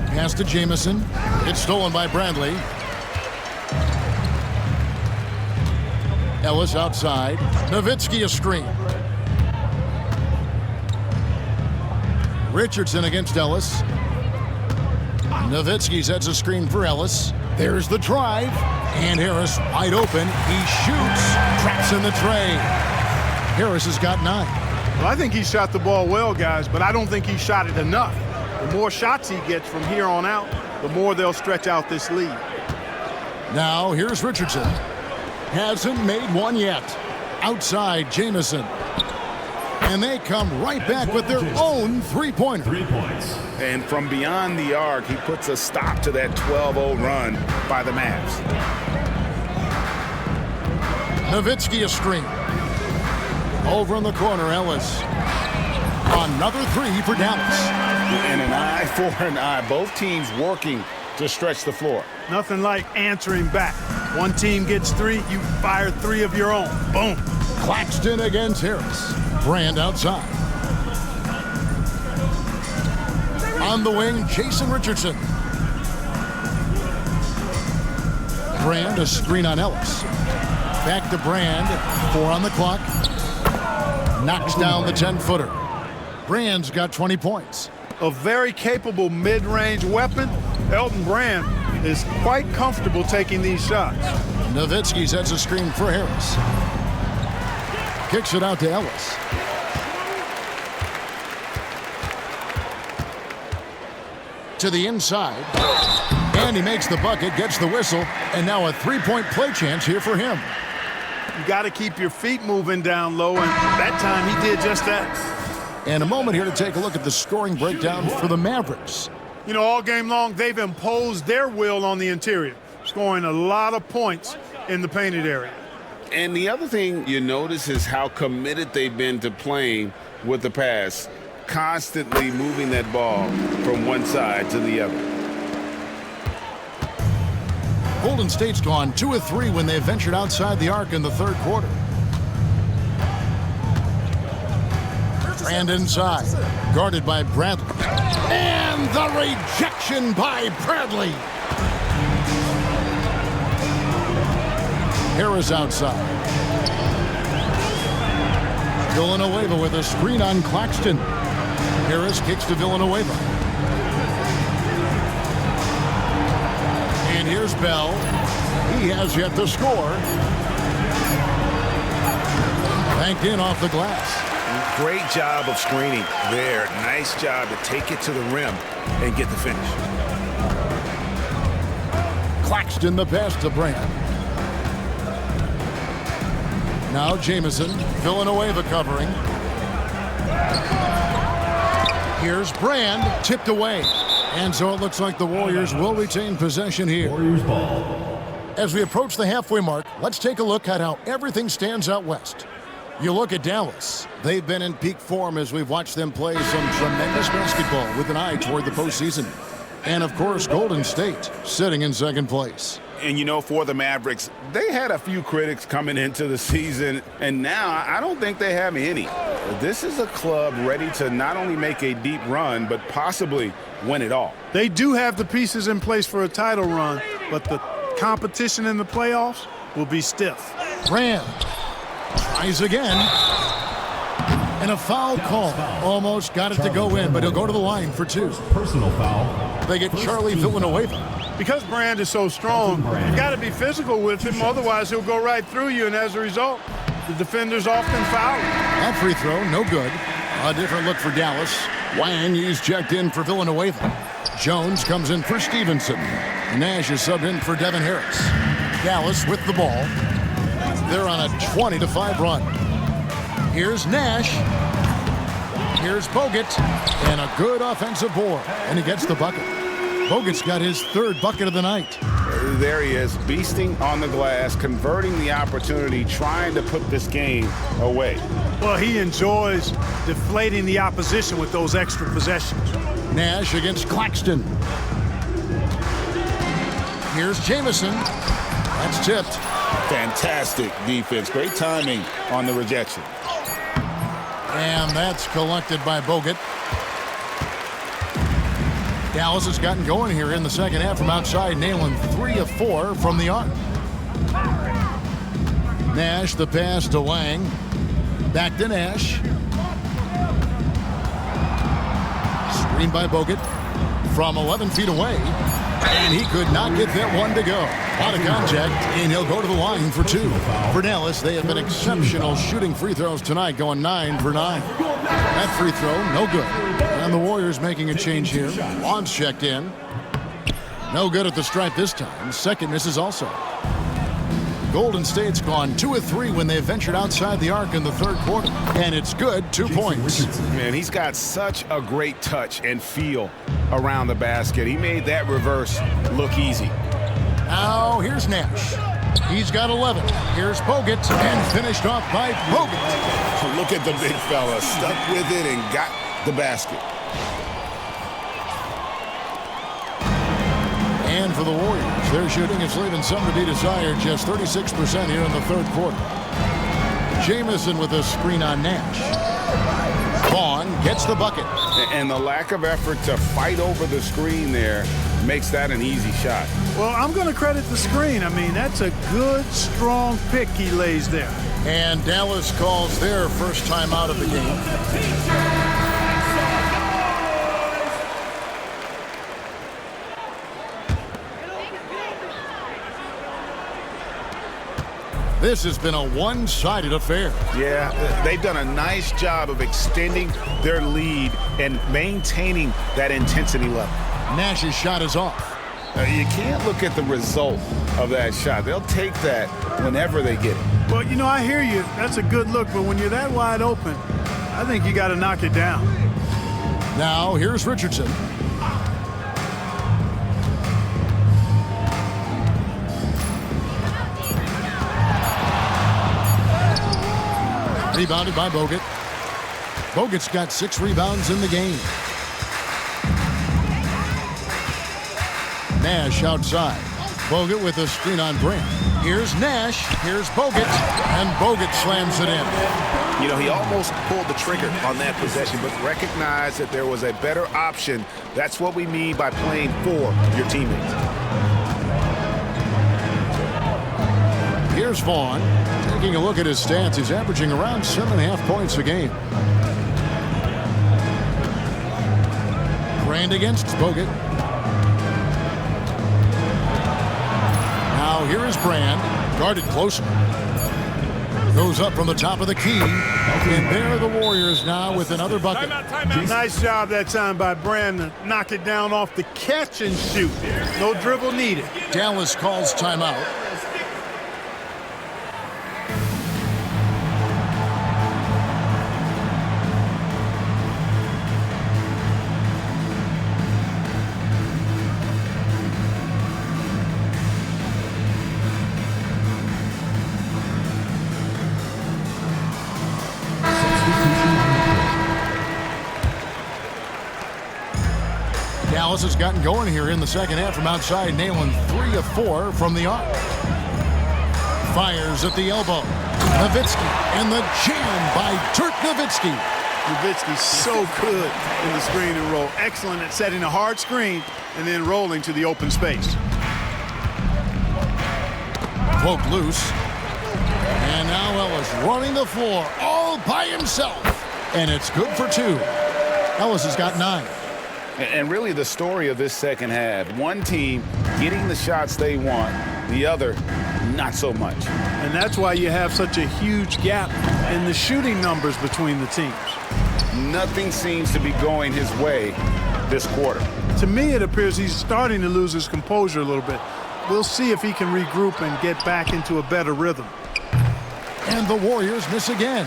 Pass to Jamison. It's stolen by Bradley. Ellis outside. Nowitzki a screen. Richardson against Ellis. Nowitzki sets a screen for Ellis. There's the drive. And Harris wide open. He shoots. Traps in the tray. Harris has got 9. Well, I think he shot the ball well, guys, but I don't think he shot it enough. The more shots he gets from here on out, the more they'll stretch out this lead. Now here's Richardson. Hasn't made one yet. Outside Jamison. And they come right back with their own three-pointer. 3 points. And from beyond the arc, he puts a stop to that 12-0 run by the Mavs. Nowitzki a screen. Over in the corner, Ellis. Another three for Dallas. And an eye for an eye. Both teams working to stretch the floor. Nothing like answering back. One team gets 3, you fire 3 of your own. Boom. Claxton against Harris. Brand outside. On the wing, Jason Richardson. Brand a screen on Ellis. Back to Brand. 4 on the clock. Knocks down the 10-footer. Brand's got 20 points. A very capable mid-range weapon. Elton Brand is quite comfortable taking these shots. Nowitzki sets a screen for Harris. Kicks it out to Ellis. To the inside. And he makes the bucket, gets the whistle, and now a three-point play chance here for him. You got to keep your feet moving down low, and that time he did just that. And a moment here to take a look at the scoring breakdown for the Mavericks. You know, all game long, they've imposed their will on the interior, scoring a lot of points in the painted area. And the other thing you notice is how committed they've been to playing with the pass, constantly moving that ball from one side to the other. Golden State's gone 2 of 3 when they ventured outside the arc in the third quarter. And inside, guarded by Bradley. And the rejection by Bradley. Harris outside. Villanueva with a screen on Claxton. Harris kicks to Villanueva. And here's Bell. He has yet to score. Banked in off the glass. Great job of screening there. Nice job to take it to the rim and get the finish. Claxton the pass to Brand. Now Jamison. Villanueva covering. Here's Brand. Tipped away. And so it looks like the Warriors will retain possession here. Warriors ball. As we approach the halfway mark, let's take a look at how everything stands out west. You look at Dallas. They've been in peak form as we've watched them play some tremendous basketball with an eye toward the postseason. And, of course, Golden State sitting in second place. And, you know, for the Mavericks, they had a few critics coming into the season, and now I don't think they have any. This is a club ready to not only make a deep run, but possibly win it all. They do have the pieces in place for a title run, but the competition in the playoffs will be stiff. Brand tries again. And a foul call. Almost got it to go in, but he'll go to the line for 2. Personal foul. They get Charlie Villanueva. Because Brand is so strong, you got to be physical with him, otherwise he'll go right through you, and as a result, the defenders often foul him. That free throw, no good. A different look for Dallas. Wang is checked in for Villanueva. Jones comes in for Stevenson. Nash is subbed in for Devin Harris. Dallas with the ball. They're on a 20-5 run. Here's Nash. Here's Bogut. And a good offensive board. And he gets the bucket. Bogut's got his third bucket of the night. There he is, beasting on the glass, converting the opportunity, trying to put this game away. Well, he enjoys deflating the opposition with those extra possessions. Nash against Claxton. Here's Jamison. That's tipped. Fantastic defense. Great timing on the rejection. And that's collected by Bogut. Dallas has gotten going here in the second half from outside, nailing 3 of 4 from the arc. Nash, the pass to Lang. Back to Nash. Screen by Bogut from 11 feet away. And he could not get that one to go. Out of contact, and he'll go to the line for 2. For Dallas, they have been exceptional shooting free throws tonight, going 9 for 9. That free throw, no good. And the Warriors making a change here. Lon's checked in. No good at the stripe this time. Second misses also. Golden State's gone 2 of 3 when they ventured outside the arc in the third quarter. And it's good, 2 points. Man, he's got such a great touch and feel around the basket. He made that reverse look easy. Now here's Nash. He's got 11. Here's Bogut, and finished off by Bogut. Look at the big fella, stuck with it and got the basket. And for the Warriors, their shooting is leaving some to be desired, just 36% here in the third quarter. Jamison with a screen on Nash. Vaughn gets the bucket. And the lack of effort to fight over the screen there makes that an easy shot. Well, I'm going to credit the screen. I mean, that's a good, strong pick he lays there. And Dallas calls their first time out of the game. This has been a one-sided affair. Yeah, they've done a nice job of extending their lead and maintaining that intensity level. Nash's shot is off. You can't look at the result of that shot. They'll take that whenever they get it. Well, you know, I hear you. That's a good look, but when you're that wide open, I think you got to knock it down. Now, here's Richardson. Rebounded by Bogut. Bogut's got 6 rebounds in the game. Nash outside. Bogut with a screen on Grant. Here's Nash. Here's Bogut. And Bogut slams it in. You know, he almost pulled the trigger on that possession, but recognized that there was a better option. That's what we mean by playing for your teammates. Here's Vaughn. Taking a look at his stats, he's averaging around 7.5 points a game. Grant against Bogut. Now here is Brand, guarded closer. Goes up from the top of the key. And there are the Warriors now with another bucket. Nice job that time by Brand to knock it down off the catch and shoot. No dribble needed. Dallas calls timeout. Dallas has gotten going here in the second half from outside, nailing 3 of 4 from the arc. Fires at the elbow. Nowitzki, and the jam by Dirk Nowitzki. Nowitzki's so good in the screen and roll. Excellent at setting a hard screen and then rolling to the open space. Poke loose. And now Ellis running the floor all by himself. And it's good for 2. Ellis has got 9. And really the story of this second half, one team getting the shots they want, the other not so much. And that's why you have such a huge gap in the shooting numbers between the teams. Nothing seems to be going his way this quarter. To me, it appears he's starting to lose his composure a little bit. We'll see if he can regroup and get back into a better rhythm. And the Warriors miss again.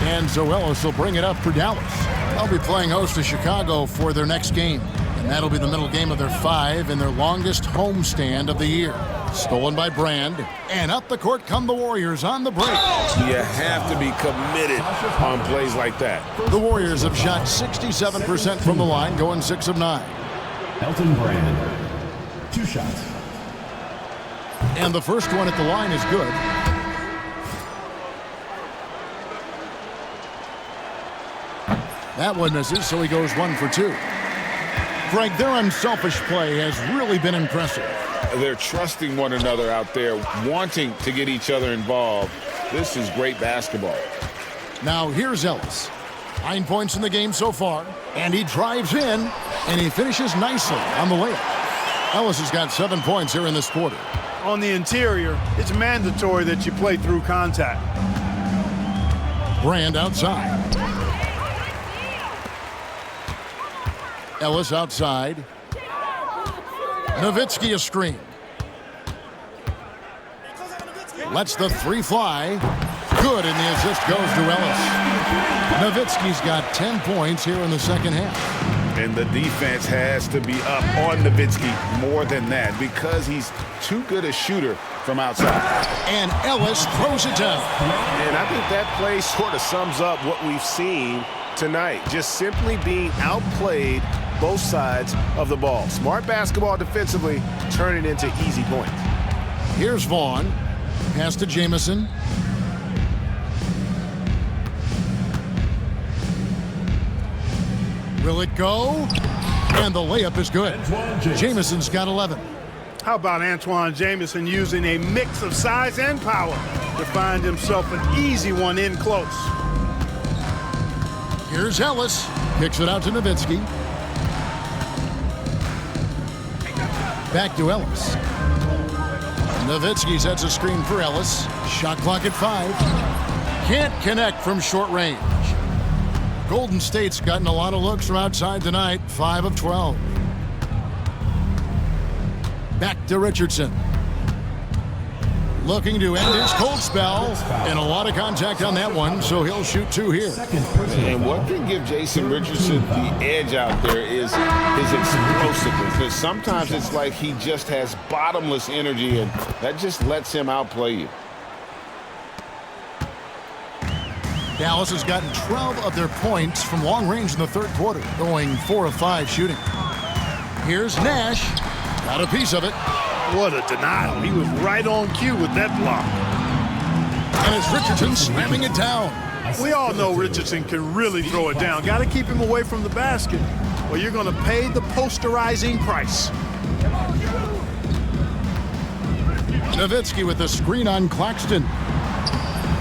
And so Ellis will bring it up for Dallas. They'll be playing host to Chicago for their next game. And that'll be the middle game of their 5 and their longest homestand of the year. Stolen by Brand. And up the court come the Warriors on the break. You have to be committed on plays like that. The Warriors have shot 67% from the line, going 6 of 9. Elton Brand, 2 shots. And the first one at the line is good. That one misses, so he goes 1 for 2. Frank, their unselfish play has really been impressive. They're trusting one another out there, wanting to get each other involved. This is great basketball. Now here's Ellis. 9 points in the game so far, and he drives in, and he finishes nicely on the layup. Ellis has got 7 points here in this quarter. On the interior, it's mandatory that you play through contact. Brand outside. Ellis outside. Nowitzki a screen. Lets the 3 fly. Good, and the assist goes to Ellis. Nowitzki's got 10 points here in the second half. And the defense has to be up on Nowitzki more than that because he's too good a shooter from outside. And Ellis throws it down. And I think that play sort of sums up what we've seen tonight. Just simply being outplayed both sides of the ball. Smart basketball defensively, turning into easy points. Here's Vaughn. Pass to Jamison. Will it go? And the layup is good. Jamison's got 11. How about Antoine Jamison using a mix of size and power to find himself an easy one in close? Here's Ellis. Kicks it out to Nowitzki. Back to Ellis. Nowitzki sets a screen for Ellis. Shot clock at 5. Can't connect from short range. Golden State's gotten a lot of looks from outside tonight. 5 of 12. Back to Richardson. Looking to end his cold spell. And a lot of contact on that one, so he'll shoot 2 here. And what can give Jason Richardson the edge out there is his explosiveness. Because sometimes it's like he just has bottomless energy, and that just lets him outplay you. Dallas has gotten 12 of their points from long range in the third quarter, going 4 of 5 shooting. Here's Nash. Got a piece of it. What a denial. He was right on cue with that block. And it's Richardson slamming it down. We all know Richardson can really throw it down. Got to keep him away from the basket, or you're going to pay the posterizing price. Nowitzki with the screen on Claxton.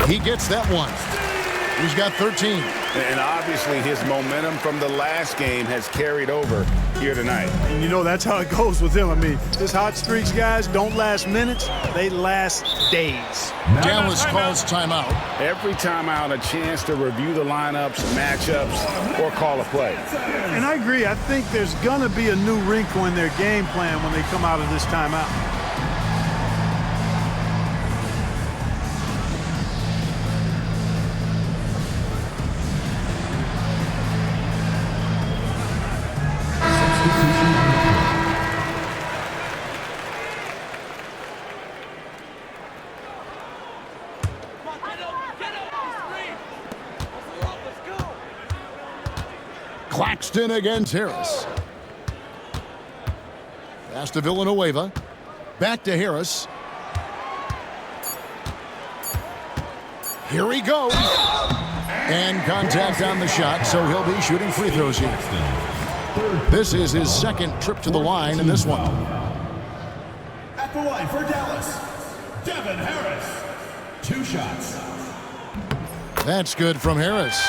He gets that one. He's got 13. And obviously his momentum from the last game has carried over here tonight. And you know, that's how it goes with him. I mean, his hot streaks, guys, don't last minutes. They last days. Dallas calls timeout. Every timeout, a chance to review the lineups, matchups, or call a play. And I agree. I think there's going to be a new wrinkle in their game plan when they come out of this timeout. Claxton against Harris. Pass to Villanueva. Back to Harris. Here he goes. And contact on the shot, so he'll be shooting free throws here. This is his second trip to the line in this one. At the line for Dallas, Devin Harris. 2 shots. That's good from Harris.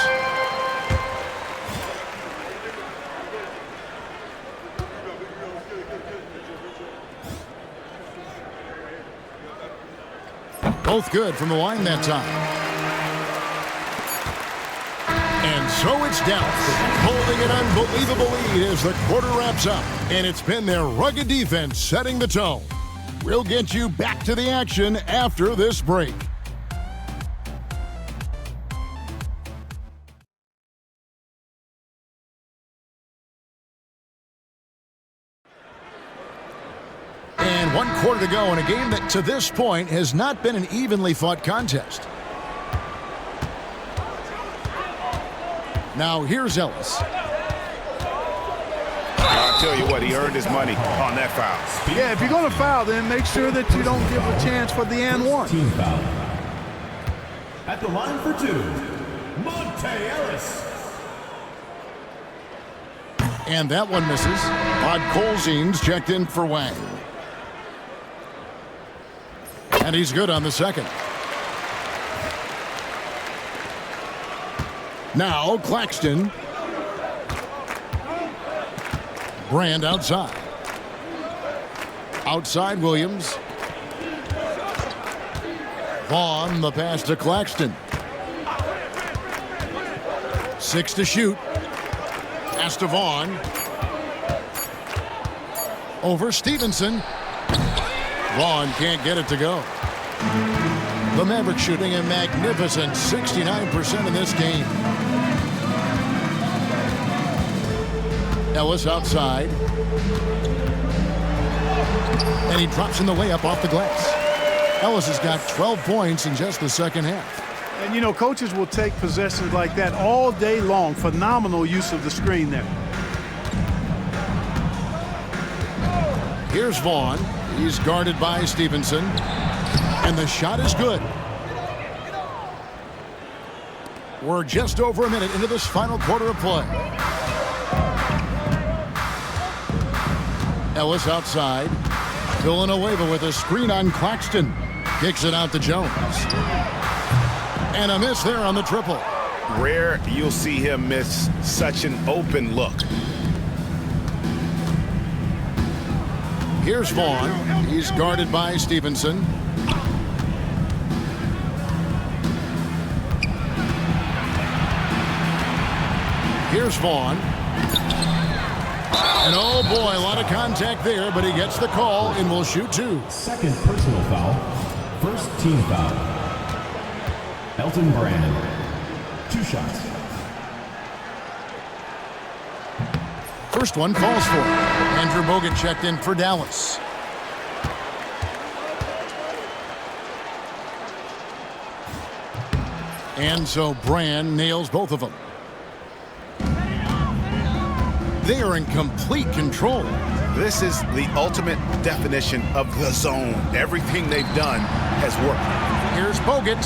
Both good from the line that time. And so it's Dallas holding an unbelievable lead as the quarter wraps up. And it's been their rugged defense setting the tone. We'll get you back to the action after this break. 1 quarter to go in a game that to this point has not been an evenly fought contest. Now here's Ellis. I'll tell you what, he earned his money on that foul. Yeah, if you're going to foul, then make sure that you don't give a chance for the and one. Team foul. At the line for 2, Monte Ellis. And that one misses. Colzine's checked in for Wang. And he's good on the second. Now Claxton. Brand outside. Outside Williams. Vaughn, the pass to Claxton. 6 to shoot. Pass to Vaughn. Over Stevenson. Vaughn can't get it to go. The Mavericks shooting a magnificent 69% in this game. Ellis outside. And he drops in the layup off the glass. Ellis has got 12 points in just the second half. And, you know, coaches will take possessions like that all day long. Phenomenal use of the screen there. Here's Vaughn. He's guarded by Stevenson. And the shot is good. We're just over a minute into this final quarter of play. Ellis outside. Villanueva with a screen on Claxton. Kicks it out to Jones. And a miss there on the triple. Rare you'll see him miss such an open look. Here's Vaughn. He's guarded by Stevenson. Here's Vaughn. And oh boy, a lot of contact there, but he gets the call and will shoot 2. Second personal foul. First team foul. Elton Brand. 2 shots. First one falls for him. Andrew Bogut checked in for Dallas. And so Brand nails both of them. They are in complete control. This is the ultimate definition of the zone. Everything they've done has worked. Here's Bogut,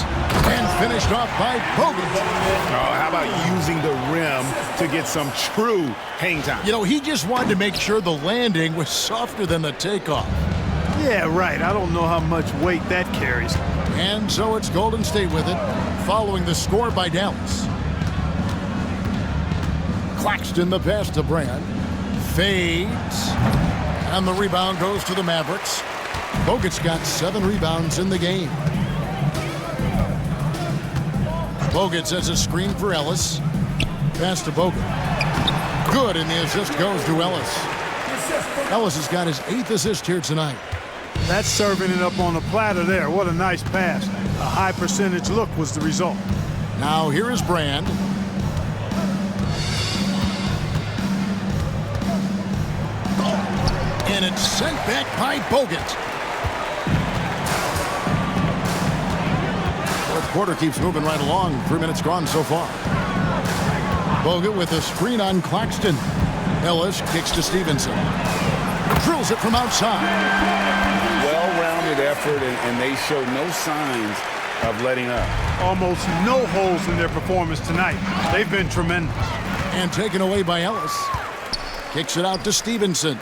and finished off by Bogut. Oh, how about using the rim to get some true hang time? You know, he just wanted to make sure the landing was softer than the takeoff. Yeah, right. I don't know how much weight that carries. And so it's Golden State with it, following the score by Dallas. Claxton, the pass to Brand. Fades. And the rebound goes to the Mavericks. Bogut's got 7 rebounds in the game. Bogut sets a screen for Ellis. Pass to Bogut. Good, and the assist goes to Ellis. Ellis has got his 8th assist here tonight. That's serving it up on a platter there. What a nice pass. A high percentage look was the result. Now here is Brand. And it's sent back by Bogut. Fourth quarter keeps moving right along. 3 minutes gone so far. Bogut with a screen on Claxton. Ellis kicks to Stevenson. Drills it from outside. Well-rounded effort, and they show no signs of letting up. Almost no holes in their performance tonight. They've been tremendous. And taken away by Ellis. Kicks it out to Stevenson.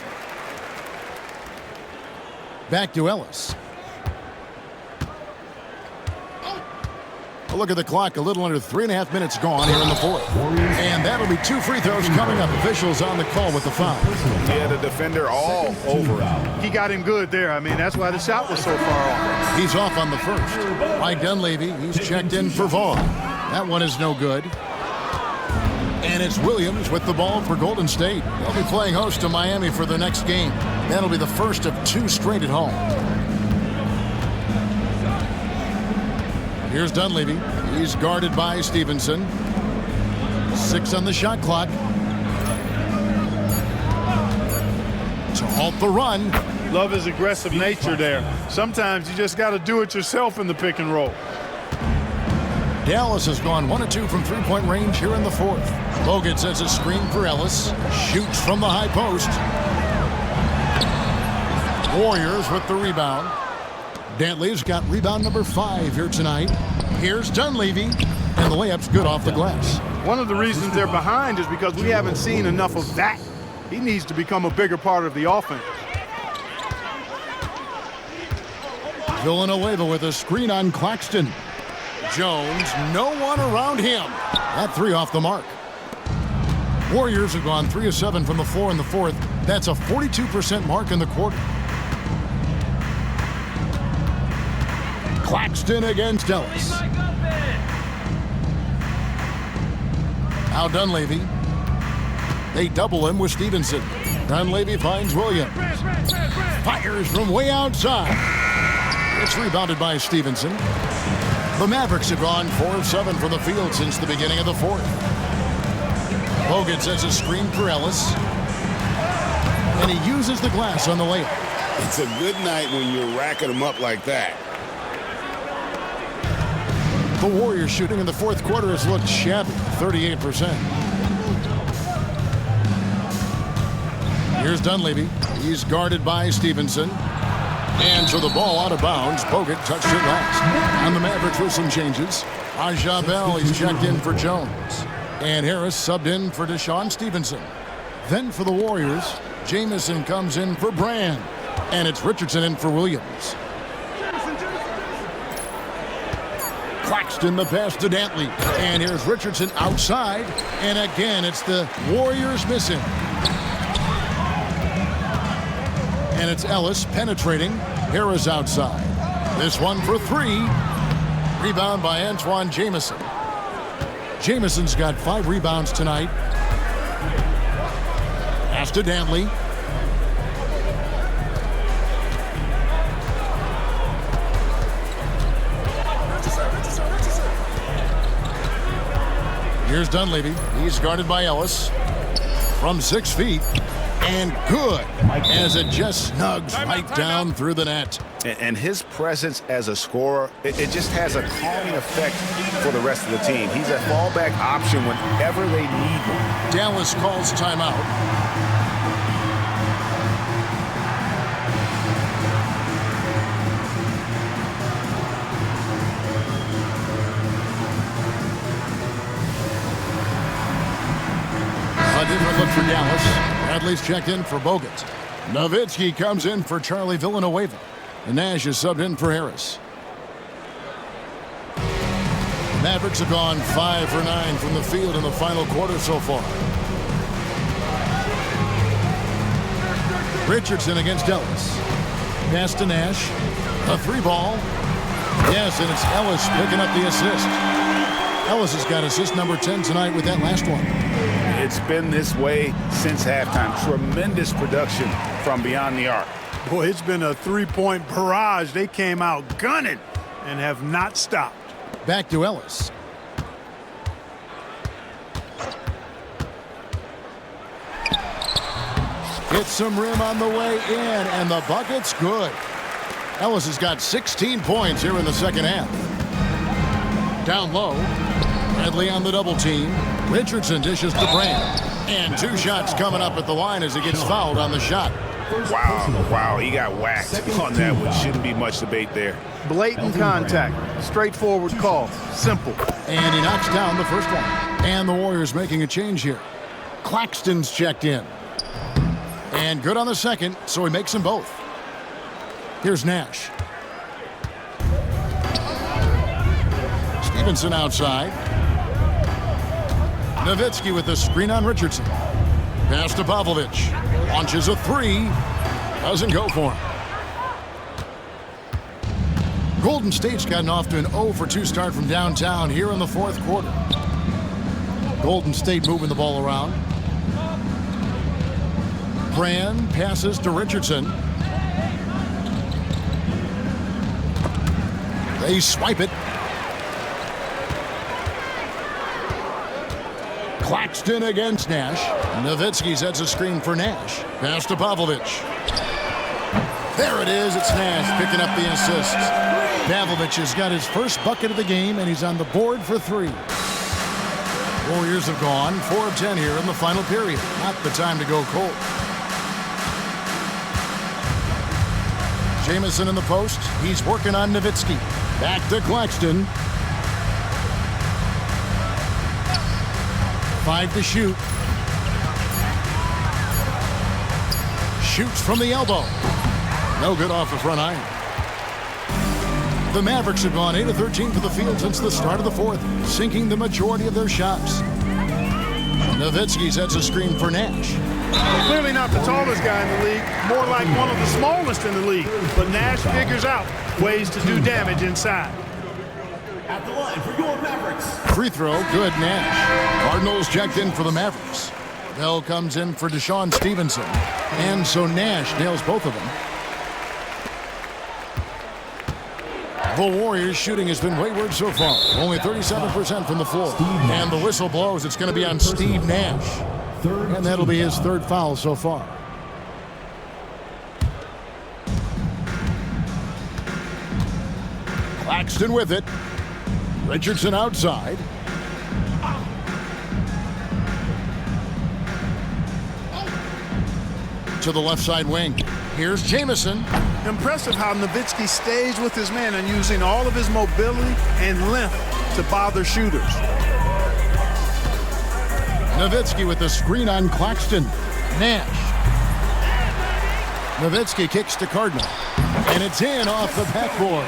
Back to Ellis. A look at the clock. A little under 3.5 minutes gone here in the fourth. And that'll be 2 free throws coming up. Officials on the call with the foul. Yeah, the defender all over it. He got him good there. I mean, that's why the shot was so far off. He's off on the first. Mike Dunleavy, he's checked in for Vaughn. That one is no good. And it's Williams with the ball for Golden State. They'll be playing host to Miami for the next game. That'll be the first of 2 straight at home. Here's Dunleavy. He's guarded by Stevenson. 6 on the shot clock. To halt the run. Love his aggressive nature there. Sometimes you just got to do it yourself in the pick and roll. Dallas has gone 1 of 2 from three-point range here in the fourth. Bogut sets a screen for Ellis. Shoots from the high post. Warriors with the rebound. Dantley's got rebound number 5 here tonight. Here's Dunleavy, and the layup's good off the glass. One of the reasons they're behind is because we haven't seen enough of that. He needs to become a bigger part of the offense. Villanueva with a screen on Claxton. Jones, no one around him. That 3 off the mark. Warriors have gone 3 of 7 from the floor in the fourth. That's a 42% mark in the quarter. Claxton against Ellis. Now Dunleavy. They double him with Stevenson. Dunleavy finds Williams. Fires from way outside. It's rebounded by Stevenson. The Mavericks have gone 4 of 7 from the field since the beginning of the fourth. Bogut sets a screen for Ellis. And he uses the glass on the layup. It's a good night when you're racking them up like that. The Warriors shooting in the fourth quarter has looked shabby, 38%. Here's Dunleavy. He's guarded by Stevenson. And so the ball out of bounds. Bogut touched it last. And the Mavericks with some changes. Aja Bell, he's checked in for Jones. And Harris subbed in for Deshaun Stevenson. Then for the Warriors, Jamison comes in for Brand. And it's Richardson in for Williams. Claxton the pass to Dantley. And here's Richardson outside. And again, it's the Warriors missing. And it's Ellis penetrating. Harris outside. This one for 3. Rebound by Antoine Jamison. Jamison's got 5 rebounds tonight. Pass to Dantley. Here's Dunleavy. He's guarded by Ellis. From 6 feet. And good, as it just snugs right down through the net. And his presence as a scorer, it just has a calming effect for the rest of the team. He's a fallback option whenever they need one. Dallas calls timeout. A different look for Dallas. Bradley's checked in for Bogut. Nowitzki comes in for Charlie Villanueva. And Nash is subbed in for Harris. The Mavericks have gone 5 for 9 from the field in the final quarter so far. Richardson against Ellis. Pass to Nash. A 3-ball. Yes, and it's Ellis picking up the assist. Ellis has got assist number 10 tonight with that last one. It's been this way since halftime. Tremendous production from beyond the arc. Boy, it's been a 3-point barrage. They came out gunning and have not stopped. Back to Ellis. Gets some rim on the way in, and the bucket's good. Ellis has got 16 points here in the second half. Down low. Bradley on the double team. Richardson dishes to Brand. And 2 shots coming up at the line as he gets fouled on the shot. Wow, he got whacked on that one. Shouldn't be much debate there. Blatant contact. Straightforward call. Simple. And he knocks down the first one. And the Warriors making a change here. Claxton's checked in. And good on the second, so he makes them both. Here's Nash. Stevenson outside. Nowitzki with the screen on Richardson. Pass to Pavlovich. Launches a 3. Doesn't go for him. Golden State's gotten off to an 0 for 2 start from downtown here in the fourth quarter. Golden State moving the ball around. Brand passes to Richardson. They swipe it. Claxton against Nash. Nowitzki sets a screen for Nash. Pass to Pavlovich. There it is. It's Nash picking up the assist. Pavlovich has got his first bucket of the game, and he's on the board for 3. Warriors have gone 4 of 10 here in the final period. Not the time to go cold. Jamison in the post. He's working on Nowitzki. Back to Claxton. 5 to shoot. Shoots from the elbow. No good off the front iron. The Mavericks have gone 8 of 13 for the field since the start of the 4th, sinking the majority of their shots. Nowitzki sets a screen for Nash. Clearly not the tallest guy in the league, more like one of the smallest in the league. But Nash figures out ways to do damage inside. At the line for your Mavericks. Free throw, good, Nash. Cardinals checked in for the Mavericks. Bell comes in for Deshaun Stevenson. And so Nash nails both of them. The Warriors' shooting has been wayward so far. Only 37% from the floor. And the whistle blows. It's going to be on Steve Nash. And that'll be his 3rd foul so far. Claxton with it. Richardson outside. To the left side wing. Here's Jamison. Impressive how Nowitzki stays with his man and using all of his mobility and length to bother shooters. Nowitzki with the screen on Claxton. Nash. Nowitzki kicks to Cardinal. And it's in off the backboard.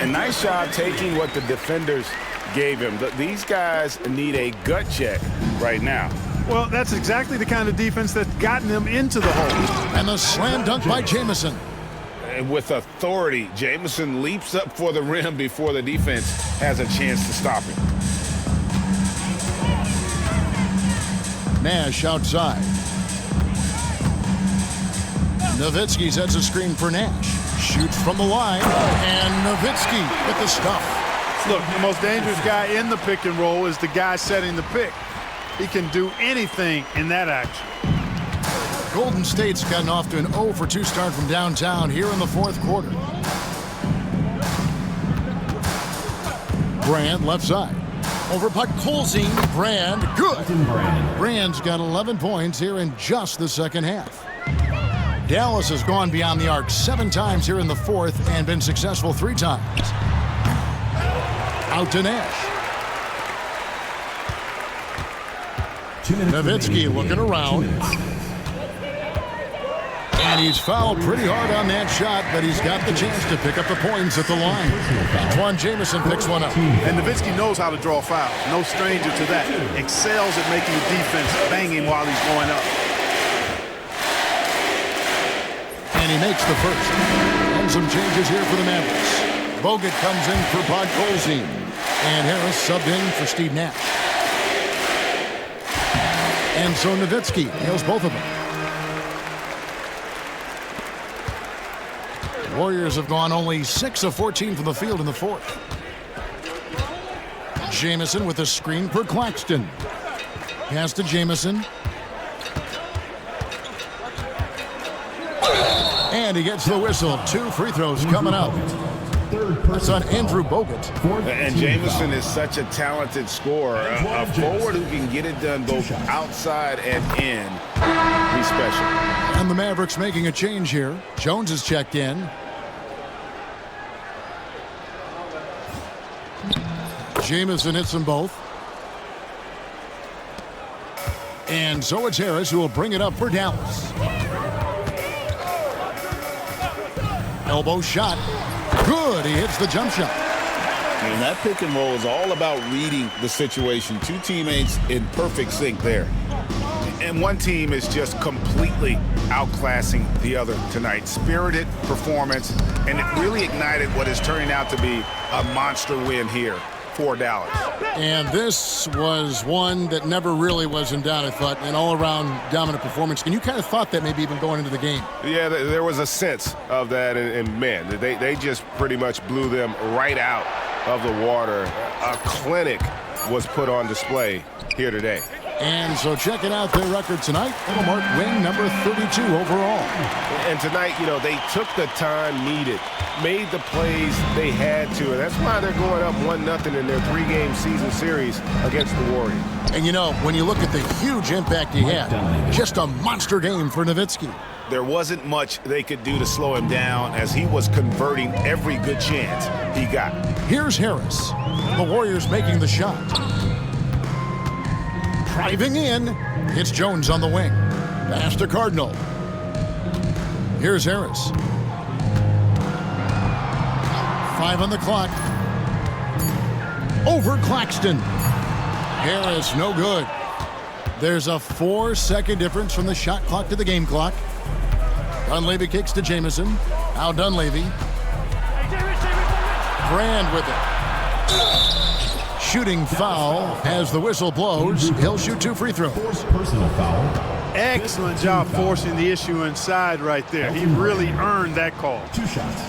A nice job taking what the defenders gave him. These guys need a gut check right now. Well, that's exactly the kind of defense that's gotten them into the hole. And the slam dunk by Jamison. And with authority, Jamison leaps up for the rim before the defense has a chance to stop him. Nash outside. Nowitzki sets a screen for Nash. Shoots from the line. And Nowitzki with the stuff. Look, the most dangerous guy in the pick and roll is the guy setting the pick. He can do anything in that action. Golden State's gotten off to an 0 for 2 start from downtown here in the 4th quarter. Brand left side. Over puck Colzine. Brand. Good. Brand's got 11 points here in just the 2nd half. Dallas has gone beyond the arc 7 times here in the 4th and been successful 3 times. Out to Nash. Nowitzki looking around. And he's fouled pretty hard on that shot, but he's got the chance to pick up the points at the line. Antoine Jamison picks one up. And Nowitzki knows how to draw fouls. No stranger to that. Excels at making the defense banging while he's going up. And he makes the first. And some changes here for the Mavericks. Bogut comes in for Pod Colzine. And Harris subbed in for Steve Nash. And so Nowitzki nails both of them. Warriors have gone only 6 of 14 from the field in the 4th. Jamison with a screen for Claxton. Pass to Jamison. And he gets the whistle. 2 free throws coming up. That's on Andrew Bogut. And Jamison is such a talented scorer. A forward who can get it done both outside and in. He's special. And the Mavericks making a change here. Jones is checked in. Jamison hits them both. And so it's Harris who will bring it up for Dallas. Elbow shot. Good. He hits the jump shot. And that pick and roll is all about reading the situation. 2 teammates in perfect sync there. And one team is just completely outclassing the other tonight. Spirited performance, and it really ignited what is turning out to be a monster win here for Dallas. And this was one that never really was in doubt, I thought, an all-around dominant performance. And you kind of thought that maybe even going into the game. Yeah, there was a sense of that, and man, they just pretty much blew them right out of the water. A clinic was put on display here today. And so checking out their record tonight, it'll mark win number 32 overall. And tonight, you know, they took the time needed, made the plays they had to, and that's why they're going up 1-0 in their 3-game season series against the Warriors. And you know, when you look at the huge impact he had, just a monster game for Nowitzki. There wasn't much they could do to slow him down as he was converting every good chance he got. Here's Harris. The Warriors making the shot. Driving in. It's Jones on the wing. Pass to Cardinal. Here's Harris. 5 on the clock. Over Claxton. Harris, no good. There's a 4-second difference from the shot clock to the game clock. Dunleavy kicks to Jamison. Now Dunleavy. Brand with it. Shooting foul as the whistle blows. He'll shoot 2 free throws. Personal foul. Excellent job forcing the issue inside right there. He really earned that call. 2 shots.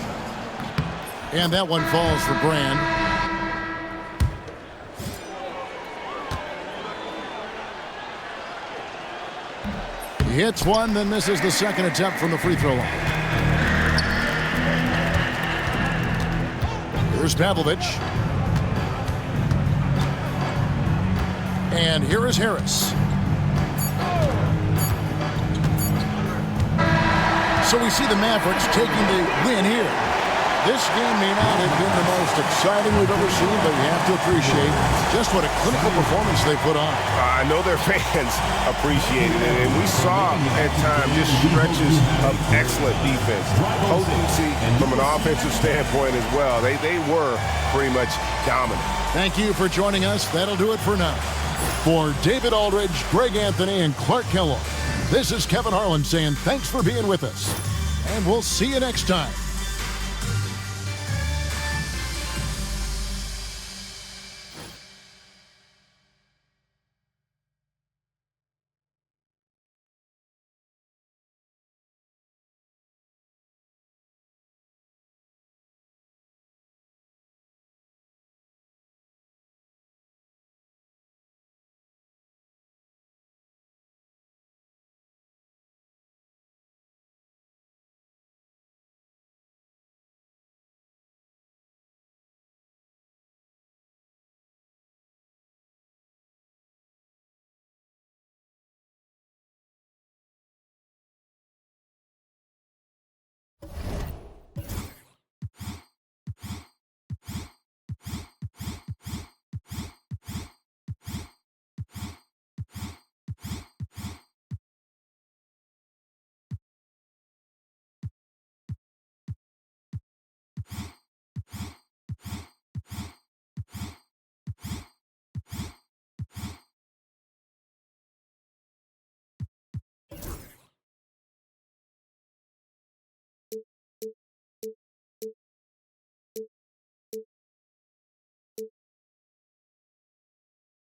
And that one falls for Brand. He hits one, then misses the second attempt from the free throw line. Here's Pavlovich. And here is Harris. So we see the Mavericks taking the win here. This game may not have been the most exciting we've ever seen, but you have to appreciate just what a clinical performance they put on. I know their fans appreciated it, and we saw at times just stretches of excellent defense. Potency from an offensive standpoint as well. They were pretty much dominant. Thank you for joining us. That'll do it for now. For David Aldridge, Greg Anthony, and Clark Kellogg, this is Kevin Harlan saying thanks for being with us, and we'll see you next time.